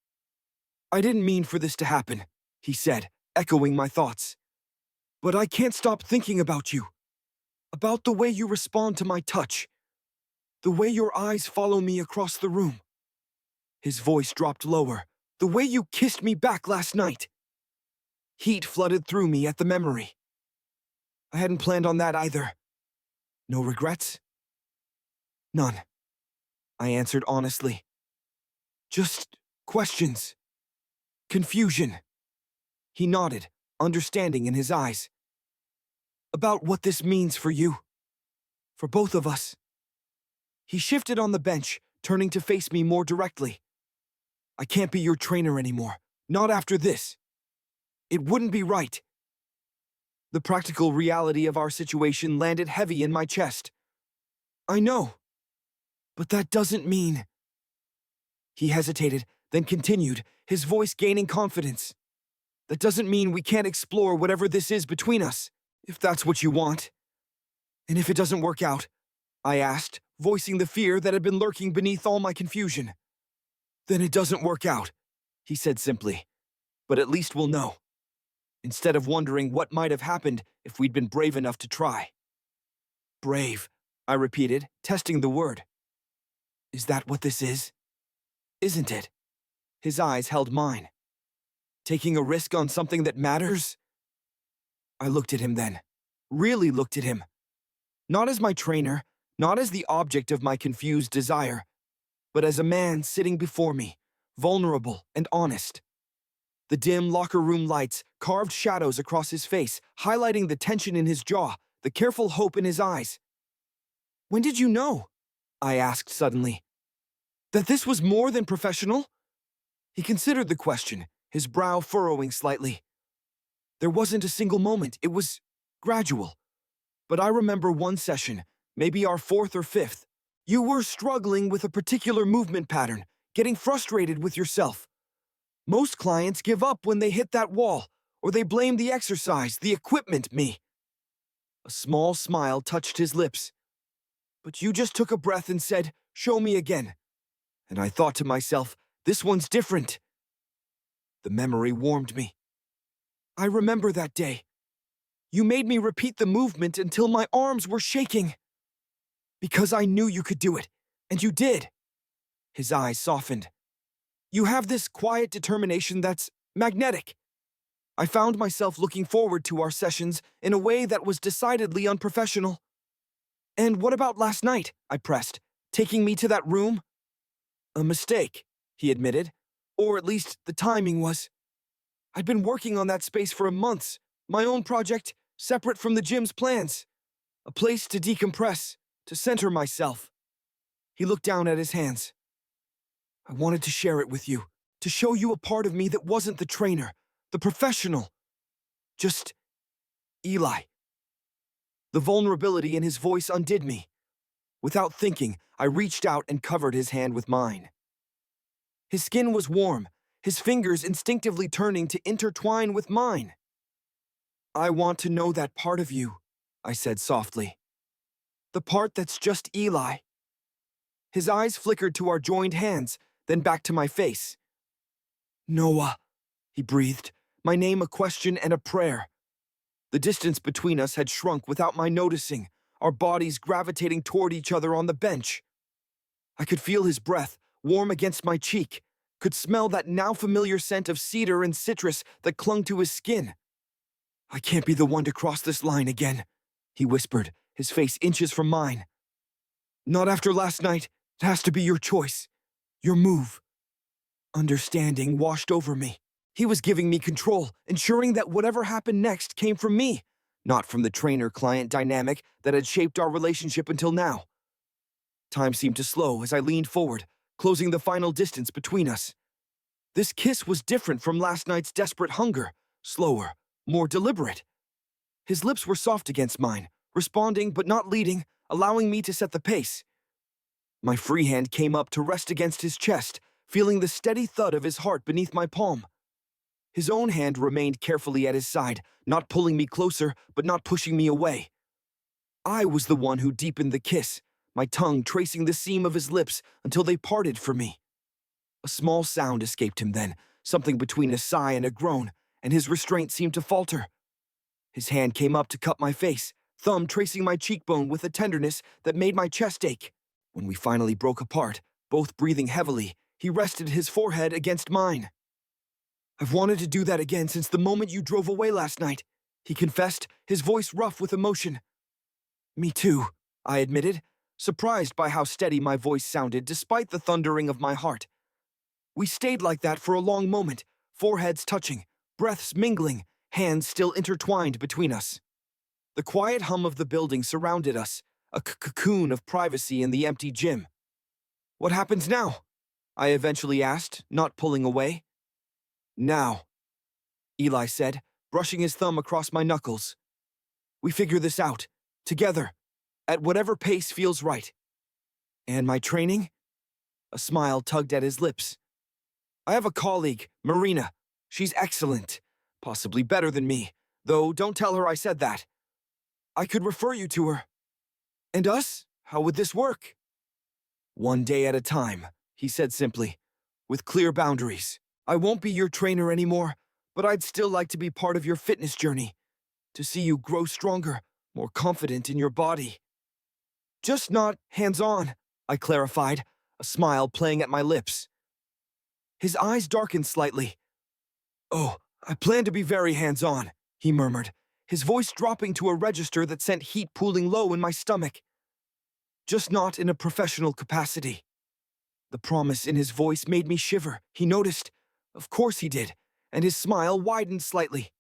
I didn't mean for this to happen, he said, echoing my thoughts. But I can't stop thinking about you. About the way you respond to my touch. The way your eyes follow me across the room. His voice dropped lower. The way you kissed me back last night. Heat flooded through me at the memory. I hadn't planned on that either. No regrets? None, I answered honestly. Just questions. Confusion. He nodded, understanding in his eyes. About what this means for you. For both of us. He shifted on the bench, turning to face me more directly. I can't be your trainer anymore. Not after this. It wouldn't be right. The practical reality of our situation landed heavy in my chest. I know. But that doesn't mean... He hesitated, then continued, his voice gaining confidence. That doesn't mean we can't explore whatever this is between us, if that's what you want. And if it doesn't work out, I asked, voicing the fear that had been lurking beneath all my confusion. Then it doesn't work out, he said simply. But at least we'll know. Instead of wondering what might have happened if we'd been brave enough to try. Brave, I repeated, testing the word. Is that what this is? Isn't it? His eyes held mine. Taking a risk on something that matters? I looked at him then. Really looked at him. Not as my trainer, not as the object of my confused desire, but as a man sitting before me, vulnerable and honest. The dim locker room lights carved shadows across his face, highlighting the tension in his jaw, the careful hope in his eyes. When did you know? I asked suddenly. That this was more than professional? He considered the question, his brow furrowing slightly. There wasn't a single moment, it was gradual. But I remember one session, maybe our fourth or fifth. You were struggling with a particular movement pattern, getting frustrated with yourself. Most clients give up when they hit that wall, or they blame the exercise, the equipment, me. A small smile touched his lips. But you just took a breath and said, "Show me again." And I thought to myself, this one's different. The memory warmed me. I remember that day. You made me repeat the movement until my arms were shaking. Because I knew you could do it, and you did. His eyes softened. You have this quiet determination that's magnetic. I found myself looking forward to our sessions in a way that was decidedly unprofessional. And what about last night? I pressed, taking me to that room? A mistake, he admitted, or at least the timing was. I'd been working on that space for months, my own project, separate from the gym's plans. A place to decompress, to center myself. He looked down at his hands. I wanted to share it with you, to show you a part of me that wasn't the trainer, the professional. Just Eli. The vulnerability in his voice undid me. Without thinking, I reached out and covered his hand with mine. His skin was warm, his fingers instinctively turning to intertwine with mine. I want to know that part of you, I said softly. The part that's just Eli. His eyes flickered to our joined hands, then back to my face. Noah, he breathed, my name a question and a prayer. The distance between us had shrunk without my noticing, our bodies gravitating toward each other on the bench. I could feel his breath, warm against my cheek, could smell that now familiar scent of cedar and citrus that clung to his skin. I can't be the one to cross this line again, he whispered, his face inches from mine. Not after last night. It has to be your choice. Your move. Understanding washed over me. He was giving me control, ensuring that whatever happened next came from me, not from the trainer-client dynamic that had shaped our relationship until now. Time seemed to slow as I leaned forward, closing the final distance between us. This kiss was different from last night's desperate hunger, slower, more deliberate. His lips were soft against mine, responding but not leading, allowing me to set the pace. My free hand came up to rest against his chest, feeling the steady thud of his heart beneath my palm. His own hand remained carefully at his side, not pulling me closer, but not pushing me away. I was the one who deepened the kiss, my tongue tracing the seam of his lips until they parted for me. A small sound escaped him then, something between a sigh and a groan, and his restraint seemed to falter. His hand came up to cup my face, thumb tracing my cheekbone with a tenderness that made my chest ache. When we finally broke apart, both breathing heavily, he rested his forehead against mine. "I've wanted to do that again since the moment you drove away last night," he confessed, his voice rough with emotion. "Me too," I admitted, surprised by how steady my voice sounded despite the thundering of my heart. We stayed like that for a long moment, foreheads touching, breaths mingling, hands still intertwined between us. The quiet hum of the building surrounded us, a cocoon of privacy in the empty gym. "What happens now?" I eventually asked, not pulling away. "Now," Eli said, brushing his thumb across my knuckles. "We figure this out, together, at whatever pace feels right." "And my training?" A smile tugged at his lips. "I have a colleague, Marina. She's excellent, possibly better than me, though don't tell her I said that. I could refer you to her." "And us? How would this work?" "One day at a time," he said simply, "with clear boundaries. I won't be your trainer anymore, but I'd still like to be part of your fitness journey, to see you grow stronger, more confident in your body." "Just not hands-on," I clarified, a smile playing at my lips. His eyes darkened slightly. "Oh, I plan to be very hands-on," he murmured, his voice dropping to a register that sent heat pooling low in my stomach. "Just not in a professional capacity." The promise in his voice made me shiver. He noticed. Of course he did, and his smile widened slightly.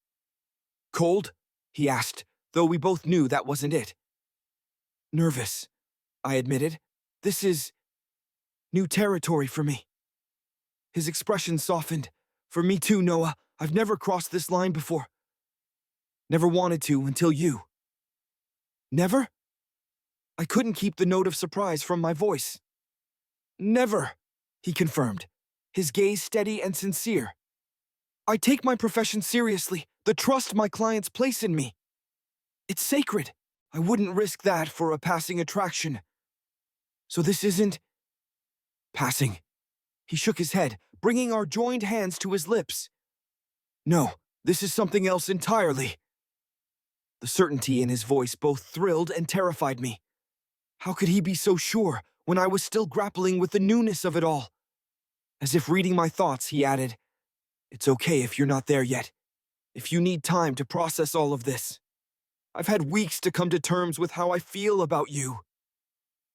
"Cold?" he asked, though we both knew that wasn't it. "Nervous," I admitted. "This is new territory for me." His expression softened. "For me too, Noah. I've never crossed this line before. Never wanted to until you." "Never?" I couldn't keep the note of surprise from my voice. "Never," he confirmed, his gaze steady and sincere. "I take my profession seriously, the trust my clients place in me. It's sacred. I wouldn't risk that for a passing attraction. So this isn't passing." He shook his head, bringing our joined hands to his lips. "No, this is something else entirely." The certainty in his voice both thrilled and terrified me. How could he be so sure when I was still grappling with the newness of it all? As if reading my thoughts, he added, "It's okay if you're not there yet. If you need time to process all of this. I've had weeks to come to terms with how I feel about you."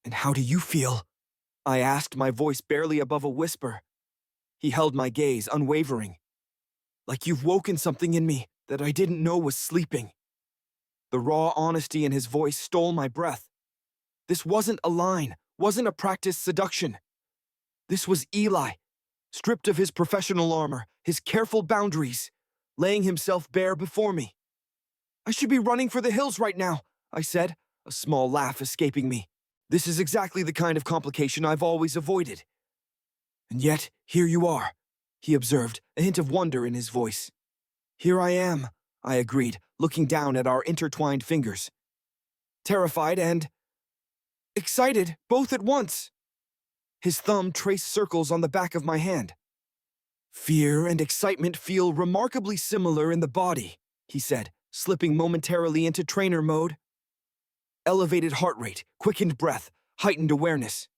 "And how do you feel?" I asked, my voice barely above a whisper. He held my gaze, unwavering. "Like you've woken something in me that I didn't know was sleeping." The raw honesty in his voice stole my breath. This wasn't a line, wasn't a practiced seduction. This was Eli, stripped of his professional armor, his careful boundaries, laying himself bare before me. "I should be running for the hills right now," I said, a small laugh escaping me. This is exactly the kind of complication I've always avoided. "And yet, here you are," he observed, a hint of wonder in his voice. "Here I am," I agreed, looking down at our intertwined fingers. Terrified and excited, both at once. His thumb traced circles on the back of my hand. "Fear and excitement feel remarkably similar in the body," he said, slipping momentarily into trainer mode. Elevated heart rate, quickened breath, heightened awareness.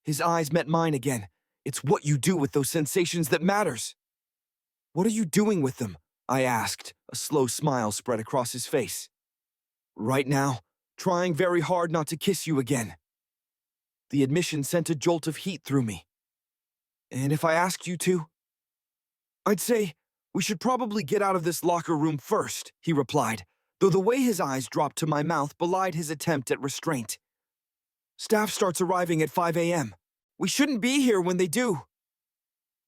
His eyes met mine again. "It's what you do with those sensations that matters." "What are you doing with them?" I asked, a slow smile spread across his face. "Right now, trying very hard not to kiss you again." The admission sent a jolt of heat through me. "And if I asked you to?" "I'd say, we should probably get out of this locker room first," he replied, though the way his eyes dropped to my mouth belied his attempt at restraint. Staff starts arriving at 5 a.m. We shouldn't be here when they do.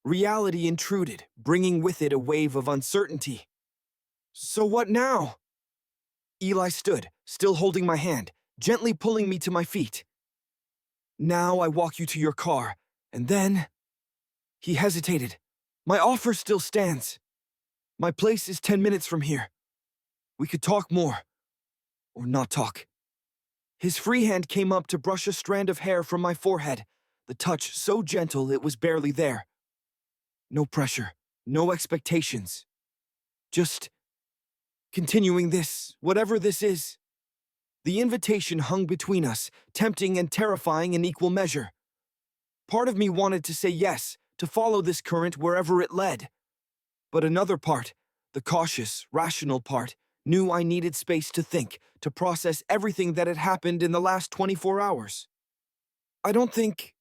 Reality intruded, bringing with it a wave of uncertainty. So what now? Eli stood, still holding my hand, gently pulling me to my feet. Now I walk you to your car, and then... He hesitated. My offer still stands. My place is 10 minutes from here. We could talk more, or not talk. His free hand came up to brush a strand of hair from my forehead, the touch so gentle it was barely there. No pressure, no expectations. Just continuing this, whatever this is. The invitation hung between us, tempting and terrifying in equal measure. Part of me wanted to say yes, to follow this current wherever it led. But another part, the cautious, rational part, knew I needed space to think, to process everything that had happened in the last 24 hours. I don't think...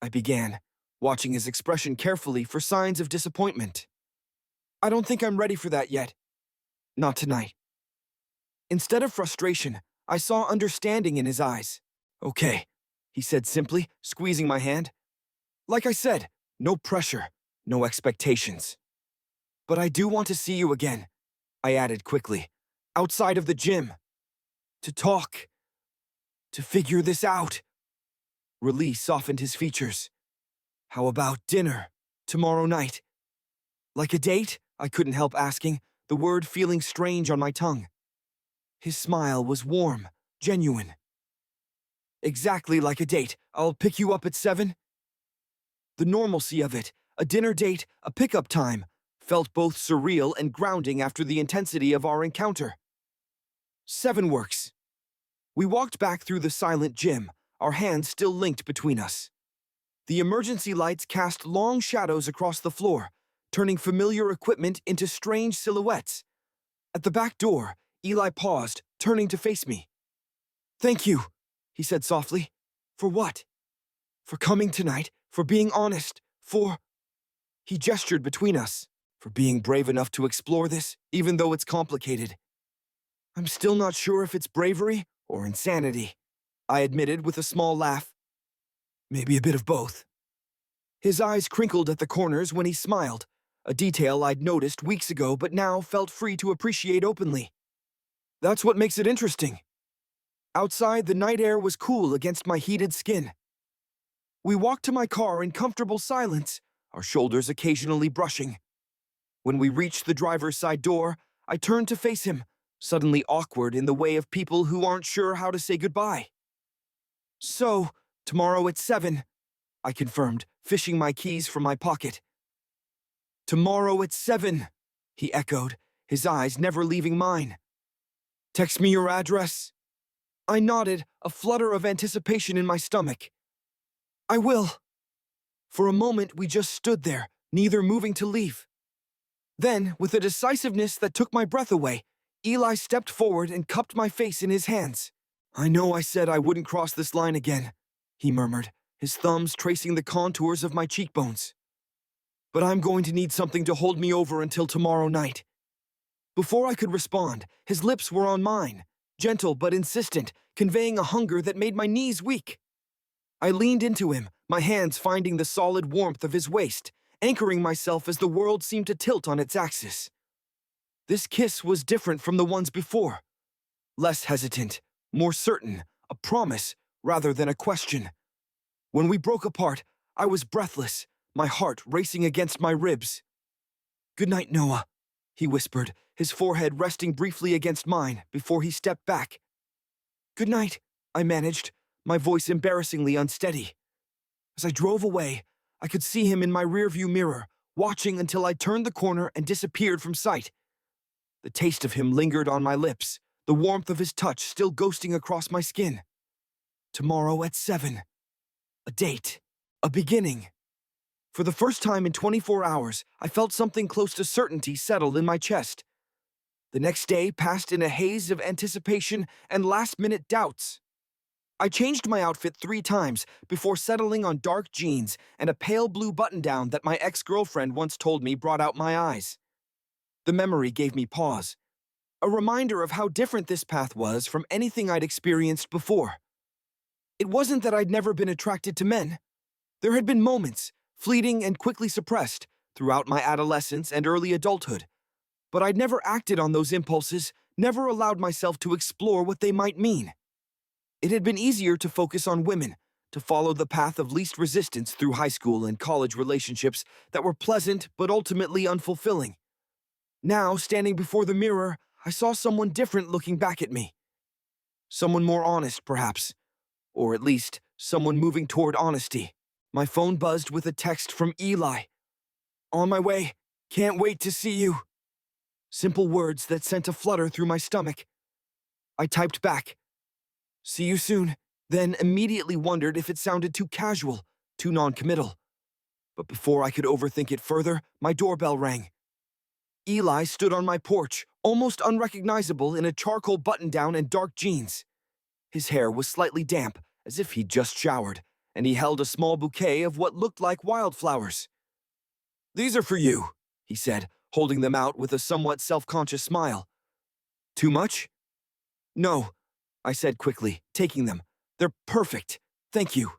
I began, watching his expression carefully for signs of disappointment. I don't think I'm ready for that yet. Not tonight. Instead of frustration, I saw understanding in his eyes. Okay, he said simply, squeezing my hand. Like I said, no pressure, no expectations. But I do want to see you again, I added quickly, outside of the gym. To talk. To figure this out. Release softened his features. How about dinner, tomorrow night? Like a date? I couldn't help asking, the word feeling strange on my tongue. His smile was warm, genuine. Exactly like a date. I'll pick you up at 7. The normalcy of it, a dinner date, a pickup time, felt both surreal and grounding after the intensity of our encounter. 7 works. We walked back through the silent gym, our hands still linked between us. The emergency lights cast long shadows across the floor, turning familiar equipment into strange silhouettes. At the back door, Eli paused, turning to face me. Thank you, he said softly. For what? For coming tonight, for being honest, for... He gestured between us, for being brave enough to explore this, even though it's complicated. I'm still not sure if it's bravery or insanity, I admitted with a small laugh. Maybe a bit of both. His eyes crinkled at the corners when he smiled, a detail I'd noticed weeks ago but now felt free to appreciate openly. That's what makes it interesting. Outside, the night air was cool against my heated skin. We walked to my car in comfortable silence, our shoulders occasionally brushing. When we reached the driver's side door, I turned to face him, suddenly awkward in the way of people who aren't sure how to say goodbye. So, tomorrow at 7, I confirmed, fishing my keys from my pocket. Tomorrow at 7, he echoed, his eyes never leaving mine. Text me your address. I nodded, a flutter of anticipation in my stomach. I will. For a moment, we just stood there, neither moving to leave. Then, with a decisiveness that took my breath away, Eli stepped forward and cupped my face in his hands. I know I said I wouldn't cross this line again, he murmured, his thumbs tracing the contours of my cheekbones. But I'm going to need something to hold me over until tomorrow night. Before I could respond, his lips were on mine, gentle but insistent, conveying a hunger that made my knees weak. I leaned into him, my hands finding the solid warmth of his waist, anchoring myself as the world seemed to tilt on its axis. This kiss was different from the ones before. Less hesitant, more certain, a promise rather than a question. When we broke apart, I was breathless, my heart racing against my ribs. Good night, Noah, he whispered, his forehead resting briefly against mine before he stepped back. Good night, I managed, my voice embarrassingly unsteady. As I drove away, I could see him in my rearview mirror, watching until I turned the corner and disappeared from sight. The taste of him lingered on my lips, the warmth of his touch still ghosting across my skin. Tomorrow at 7. A date. A beginning. For the first time in 24 hours, I felt something close to certainty settle in my chest. The next day passed in a haze of anticipation and last-minute doubts. I changed my outfit 3 times before settling on dark jeans and a pale blue button-down that my ex-girlfriend once told me brought out my eyes. The memory gave me pause. a reminder of how different this path was from anything I'd experienced before. It wasn't that I'd never been attracted to men. There had been moments, fleeting and quickly suppressed, throughout my adolescence and early adulthood, but I'd never acted on those impulses, never allowed myself to explore what they might mean. It had been easier to focus on women, to follow the path of least resistance through high school and college relationships that were pleasant but ultimately unfulfilling. Now, standing before the mirror, I saw someone different looking back at me. Someone more honest, perhaps. Or at least, someone moving toward honesty. My phone buzzed with a text from Eli. "On my way. Can't wait to see you." Simple words that sent a flutter through my stomach. I typed back, "See you soon," then immediately wondered if it sounded too casual, too non-committal. But before I could overthink it further, my doorbell rang. Eli stood on my porch, almost unrecognizable in a charcoal button-down and dark jeans. His hair was slightly damp, as if he'd just showered, and he held a small bouquet of what looked like wildflowers. "These are for you," he said, holding them out with a somewhat self-conscious smile. "Too much?" "No," I said quickly, taking them. "They're perfect. Thank you."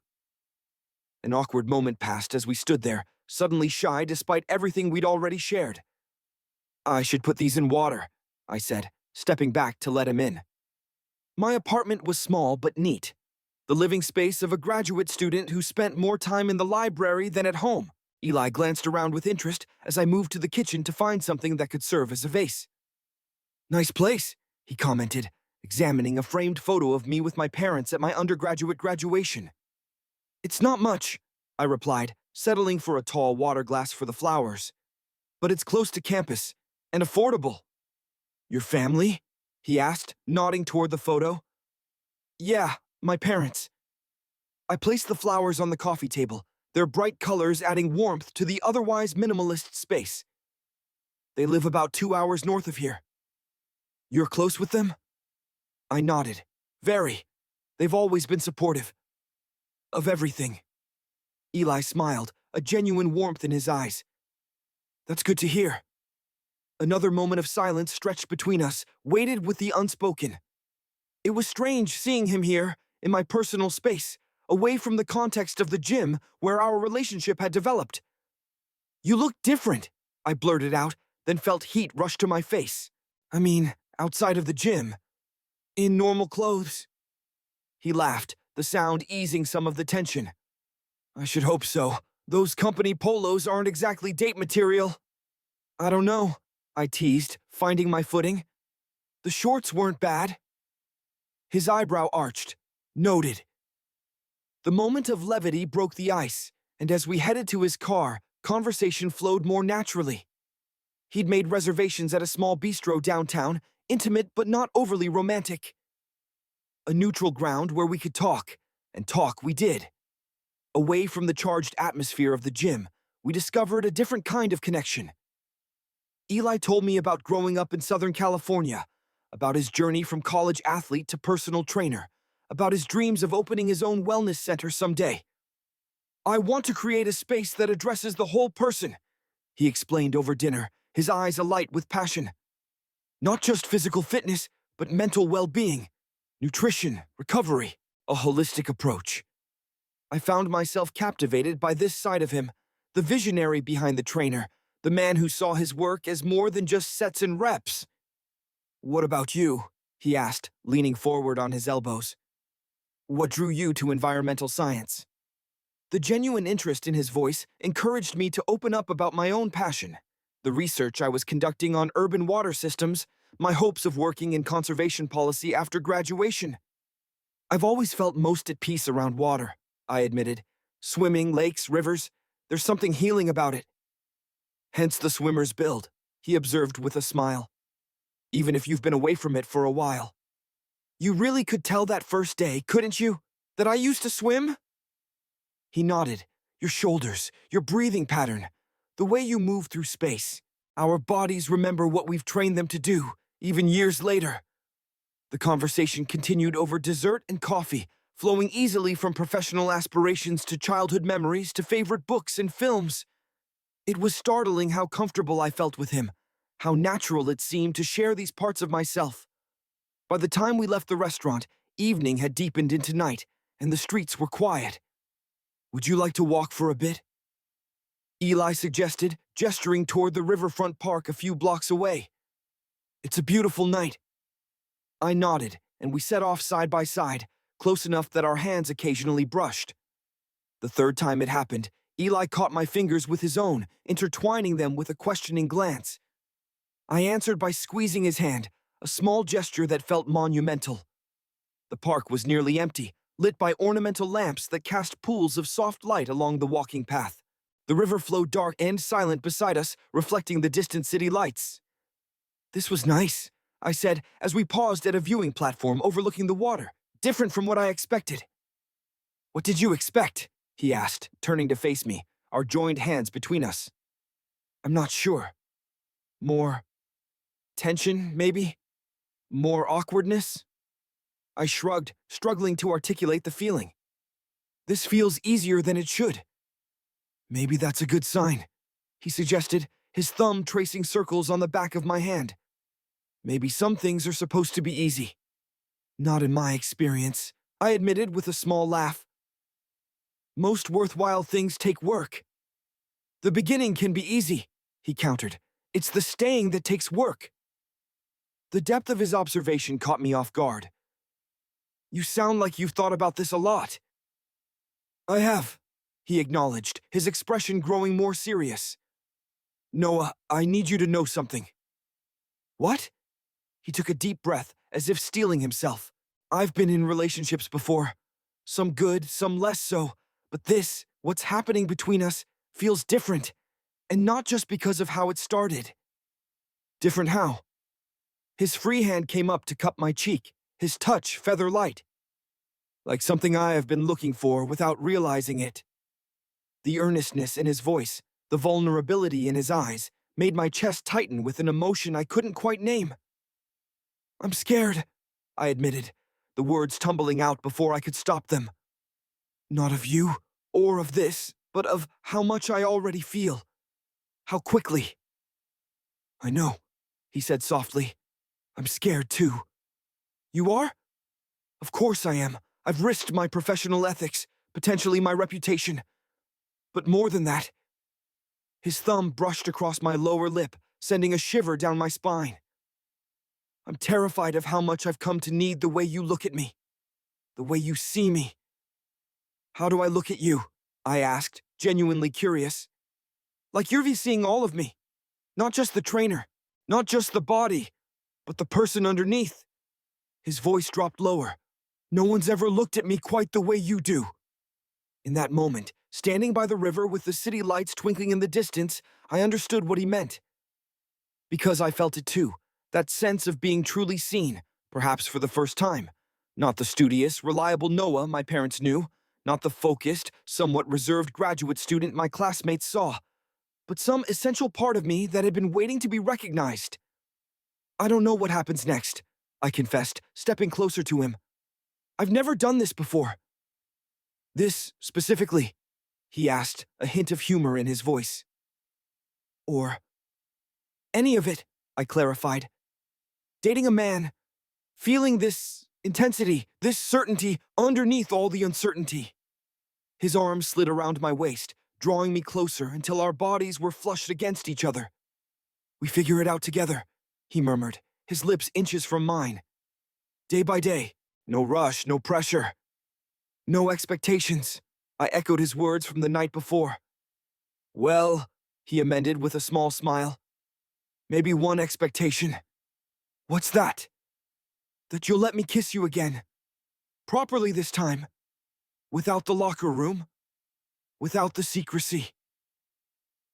An awkward moment passed as we stood there, suddenly shy despite everything we'd already shared. "I should put these in water," I said, stepping back to let him in. My apartment was small but neat, the living space of a graduate student who spent more time in the library than at home. Eli glanced around with interest as I moved to the kitchen to find something that could serve as a vase. "Nice place," he commented, examining a framed photo of me with my parents at my undergraduate graduation. "It's not much," I replied, settling for a tall water glass for the flowers. "But it's close to campus, and affordable." "Your family?" he asked, nodding toward the photo. "Yeah, my parents." I placed the flowers on the coffee table, their bright colors adding warmth to the otherwise minimalist space. "They live about 2 hours north of here." "You're close with them?" I nodded. "Very. They've always been supportive. Of everything." Eli smiled, a genuine warmth in his eyes. "That's good to hear." Another moment of silence stretched between us, weighted with the unspoken. It was strange seeing him here, in my personal space, away from the context of the gym where our relationship had developed. "You look different," I blurted out, then felt heat rush to my face. "I mean, outside of the gym. In normal clothes." He laughed, the sound easing some of the tension. "I should hope so. Those company polos aren't exactly date material." "I don't know," I teased, finding my footing. "The shorts weren't bad." His eyebrow arched. "Noted." The moment of levity broke the ice, and as we headed to his car, conversation flowed more naturally. He'd made reservations at a small bistro downtown, intimate but not overly romantic. A neutral ground where we could talk, and talk we did. Away from the charged atmosphere of the gym, we discovered a different kind of connection. Eli told me about growing up in Southern California, about his journey from college athlete to personal trainer, about his dreams of opening his own wellness center someday. "I want to create a space that addresses the whole person," he explained over dinner, his eyes alight with passion. "Not just physical fitness, but mental well-being, nutrition, recovery, a holistic approach." I found myself captivated by this side of him, the visionary behind the trainer, the man who saw his work as more than just sets and reps. "What about you?" he asked, leaning forward on his elbows. "What drew you to environmental science?" The genuine interest in his voice encouraged me to open up about my own passion, the research I was conducting on urban water systems, my hopes of working in conservation policy after graduation. "I've always felt most at peace around water," I admitted. "Swimming, lakes, rivers, there's something healing about it." "Hence the swimmer's build," he observed with a smile. "Even if you've been away from it for a while." "You really could tell that first day, couldn't you, that I used to swim?" He nodded. "Your shoulders, your breathing pattern, the way you move through space. Our bodies remember what we've trained them to do, even years later." The conversation continued over dessert and coffee, flowing easily from professional aspirations to childhood memories to favorite books and films. It was startling how comfortable I felt with him, How natural it seemed to share these parts of myself. By the time we left the restaurant, evening had deepened into night, and the streets were quiet. Would you like to walk for a bit? Eli suggested, gesturing toward the riverfront park a few blocks away. It's a beautiful night. I nodded, and we set off side by side, close enough that our hands occasionally brushed. The third time it happened, Eli caught my fingers with his own, intertwining them with a questioning glance. I answered by squeezing his hand, a small gesture that felt monumental. The park was nearly empty, lit by ornamental lamps that cast pools of soft light along the walking path. The river flowed dark and silent beside us, reflecting the distant city lights. This was nice, I said, as we paused at a viewing platform overlooking the water, different from what I expected. What did you expect? He asked, turning to face me, our joined hands between us. I'm not sure. More tension, maybe? More awkwardness? I shrugged, struggling to articulate the feeling. This feels easier than it should. Maybe that's a good sign, he suggested, his thumb tracing circles on the back of my hand. Maybe some things are supposed to be easy. Not in my experience, I admitted with a small laugh. Most worthwhile things take work. The beginning can be easy, he countered. It's the staying that takes work. The depth of his observation caught me off guard. You sound like you've thought about this a lot. I have, he acknowledged, his expression growing more serious. Noah, I need you to know something. What? He took a deep breath, as if steeling himself. I've been in relationships before. Some good, some less so. But this, what's happening between us, feels different. And not just because of how it started. Different how? His free hand came up to cup my cheek, his touch feather light. Like something I have been looking for without realizing it. The earnestness in his voice, the vulnerability in his eyes, made my chest tighten with an emotion I couldn't quite name. I'm scared, I admitted, the words tumbling out before I could stop them. Not of you, or of this, but of how much I already feel. How quickly. I know, he said softly. I'm scared too. You are? Of course I am. I've risked my professional ethics, potentially my reputation. But more than that. His thumb brushed across my lower lip, sending a shiver down my spine. I'm terrified of how much I've come to need the way you look at me. The way you see me. How do I look at you? I asked, genuinely curious. Like you're seeing all of me. Not just the trainer, not just the body, but the person underneath. His voice dropped lower. No one's ever looked at me quite the way you do. In that moment, standing by the river with the city lights twinkling in the distance, I understood what he meant. Because I felt it too, that sense of being truly seen, perhaps for the first time. Not the studious, reliable Noah my parents knew, not the focused, somewhat reserved graduate student my classmates saw, but some essential part of me that had been waiting to be recognized. I don't know what happens next, I confessed, stepping closer to him. I've never done this before. This, specifically, he asked, a hint of humor in his voice. Or any of it, I clarified. Dating a man, feeling this intensity, this certainty underneath all the uncertainty. His arm slid around my waist, drawing me closer until our bodies were flushed against each other. We figure it out together, he murmured, his lips inches from mine. Day by day, no rush, no pressure. No expectations, I echoed his words from the night before. Well, he amended with a small smile. Maybe one expectation. What's that? That you'll let me kiss you again. Properly this time. Without the locker room. Without the secrecy.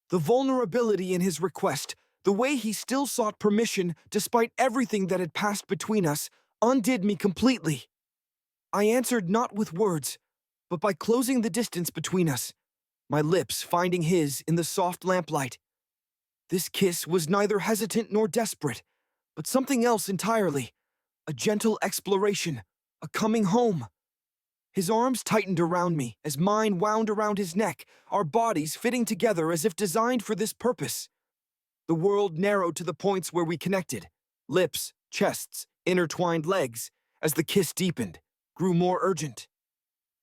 The vulnerability in his request, the way he still sought permission despite everything that had passed between us, undid me completely. I answered not with words, but by closing the distance between us, my lips finding his in the soft lamplight. This kiss was neither hesitant nor desperate, but something else entirely. A gentle exploration, a coming home. His arms tightened around me as mine wound around his neck, our bodies fitting together as if designed for this purpose. The world narrowed to the points where we connected. Lips, chests, intertwined legs, as the kiss deepened, grew more urgent.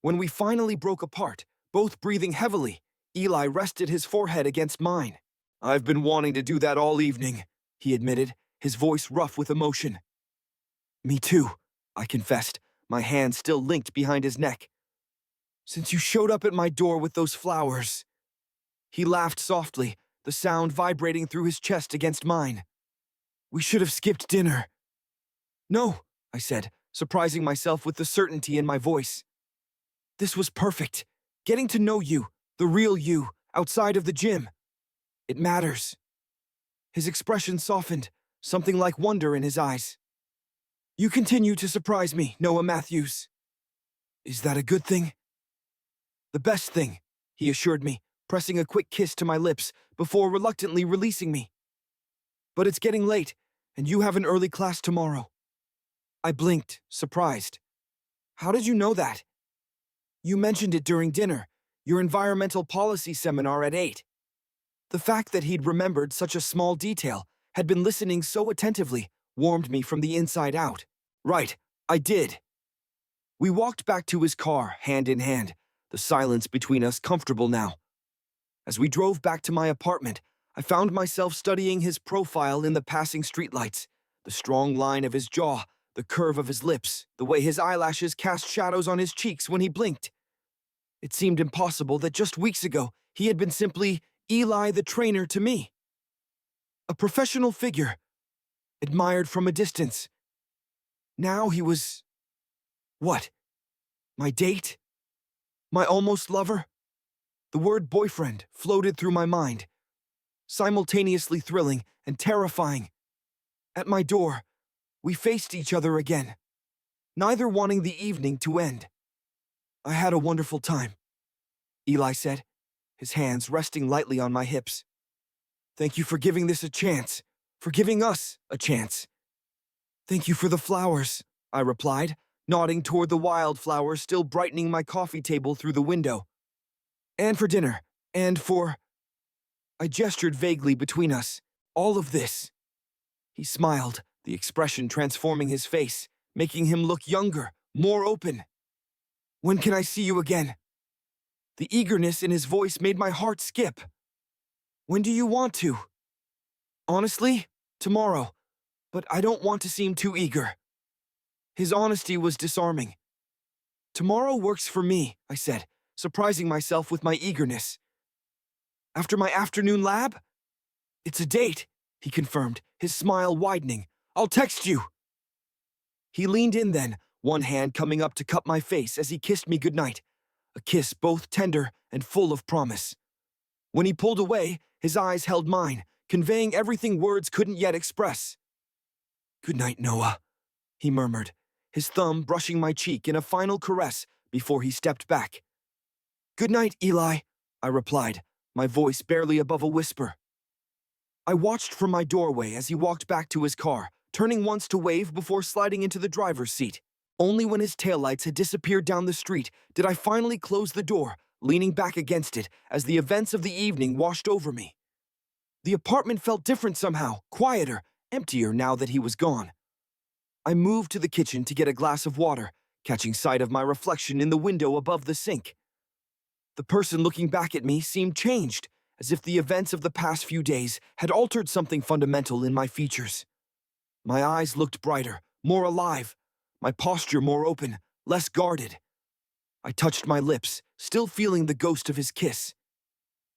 When we finally broke apart, both breathing heavily, Eli rested his forehead against mine. "I've been wanting to do that all evening," he admitted, his voice rough with emotion. "Me too," I confessed, my hand still linked behind his neck. "Since you showed up at my door with those flowers." He laughed softly, the sound vibrating through his chest against mine. "We should have skipped dinner." "No," I said, surprising myself with the certainty in my voice. "This was perfect. Getting to know you, the real you, outside of the gym. It matters." His expression softened, something like wonder in his eyes. "You continue to surprise me, Noah Matthews." "Is that a good thing?" "The best thing," he assured me, pressing a quick kiss to my lips before reluctantly releasing me. "But it's getting late, and you have an early class tomorrow." I blinked, surprised. "How did you know that?" "You mentioned it during dinner, your environmental policy seminar at 8. The fact that he'd remembered such a small detail, had been listening so attentively, warmed me from the inside out. "Right, I did." We walked back to his car, hand in hand, the silence between us comfortable now. As we drove back to my apartment, I found myself studying his profile in the passing streetlights, the strong line of his jaw, the curve of his lips, the way his eyelashes cast shadows on his cheeks when he blinked. It seemed impossible that just weeks ago he had been simply Eli the trainer to me. A professional figure, admired from a distance. Now he was... what? My date? My almost lover? The word boyfriend floated through my mind, simultaneously thrilling and terrifying. At my door, we faced each other again, neither wanting the evening to end. "I had a wonderful time," Eli said, his hands resting lightly on my hips. "Thank you for giving this a chance, for giving us a chance." "Thank you for the flowers," I replied, nodding toward the wildflowers still brightening my coffee table through the window. "And for dinner, and for..." I gestured vaguely between us. "All of this." He smiled, the expression transforming his face, making him look younger, more open. "When can I see you again?" The eagerness in his voice made my heart skip. "When do you want to?" "Honestly, tomorrow, but I don't want to seem too eager." His honesty was disarming. "Tomorrow works for me," I said, surprising myself with my eagerness. "After my afternoon lab?" "It's a date," he confirmed, his smile widening. "I'll text you." He leaned in then, one hand coming up to cup my face as he kissed me goodnight, a kiss both tender and full of promise. When he pulled away, his eyes held mine, conveying everything words couldn't yet express. "Good night, Noah," he murmured, his thumb brushing my cheek in a final caress before he stepped back. "Good night, Eli," I replied, my voice barely above a whisper. I watched from my doorway as he walked back to his car, turning once to wave before sliding into the driver's seat. Only when his taillights had disappeared down the street did I finally close the door, leaning back against it as the events of the evening washed over me. The apartment felt different somehow, quieter, emptier now that he was gone. I moved to the kitchen to get a glass of water, catching sight of my reflection in the window above the sink. The person looking back at me seemed changed, as if the events of the past few days had altered something fundamental in my features. My eyes looked brighter, more alive, my posture more open, less guarded. I touched my lips, still feeling the ghost of his kiss.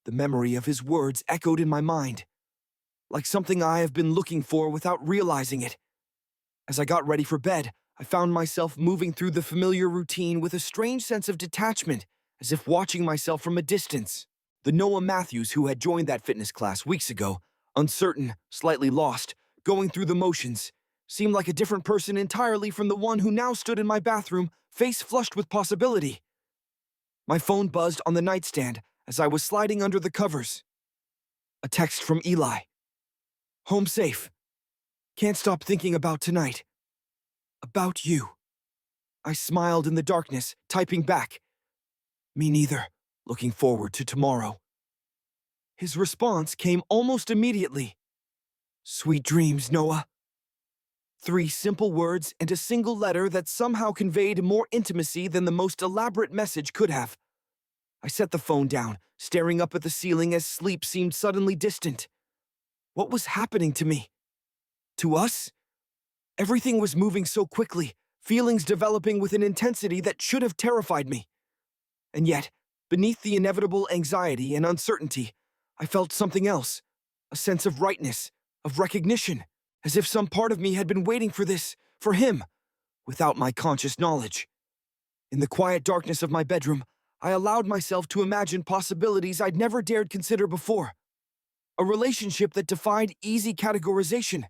The memory of his words echoed in my mind, like something I have been looking for without realizing it. As I got ready for bed, I found myself moving through the familiar routine with a strange sense of detachment, as if watching myself from a distance. The Noah Matthews who had joined that fitness class weeks ago, uncertain, slightly lost, going through the motions, seemed like a different person entirely from the one who now stood in my bathroom, face flushed with possibility. My phone buzzed on the nightstand as I was sliding under the covers. A text from Eli. "Home safe. Can't stop thinking about tonight. About you." I smiled in the darkness, typing back. "Me neither. Looking forward to tomorrow." His response came almost immediately. Sweet dreams, Noah. 3 simple words and a single letter that somehow conveyed more intimacy than the most elaborate message could have. I set the phone down, staring up at the ceiling as sleep seemed suddenly distant. What was happening to me? To us? Everything was moving so quickly, feelings developing with an intensity that should have terrified me. And yet, beneath the inevitable anxiety and uncertainty, I felt something else, a sense of rightness, of recognition, as if some part of me had been waiting for this, for him, without my conscious knowledge. In the quiet darkness of my bedroom, I allowed myself to imagine possibilities I'd never dared consider before. A relationship that defied easy categorization.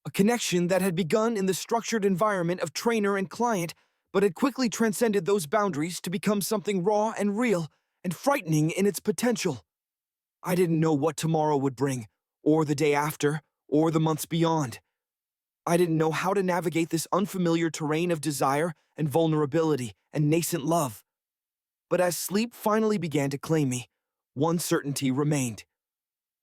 A connection that had begun in the structured environment of trainer and client, but had quickly transcended those boundaries to become something raw and real and frightening in its potential. I didn't know what tomorrow would bring, or the day after, or the months beyond. I didn't know how to navigate this unfamiliar terrain of desire and vulnerability and nascent love. But as sleep finally began to claim me, one certainty remained.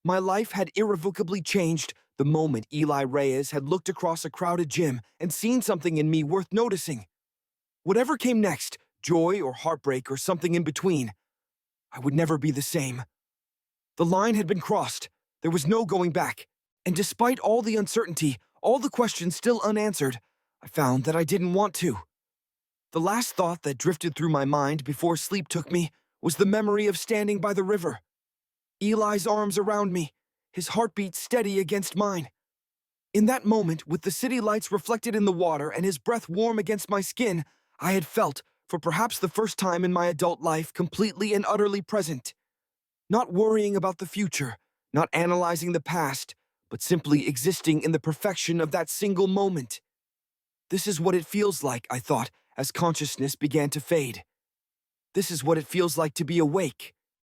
My life had irrevocably changed the moment Eli Reyes had looked across a crowded gym and seen something in me worth noticing. Whatever came next, joy or heartbreak or something in between, I would never be the same. The line had been crossed. There was no going back. And despite all the uncertainty, all the questions still unanswered, I found that I didn't want to. The last thought that drifted through my mind before sleep took me was the memory of standing by the river. Eli's arms around me, his heartbeat steady against mine. In that moment, with the city lights reflected in the water and his breath warm against my skin, I had felt, for perhaps the first time in my adult life, completely and utterly present. Not worrying about the future, not analyzing the past, but simply existing in the perfection of that single moment. This is what it feels like, I thought, as consciousness began to fade. This is what it feels like to be awake,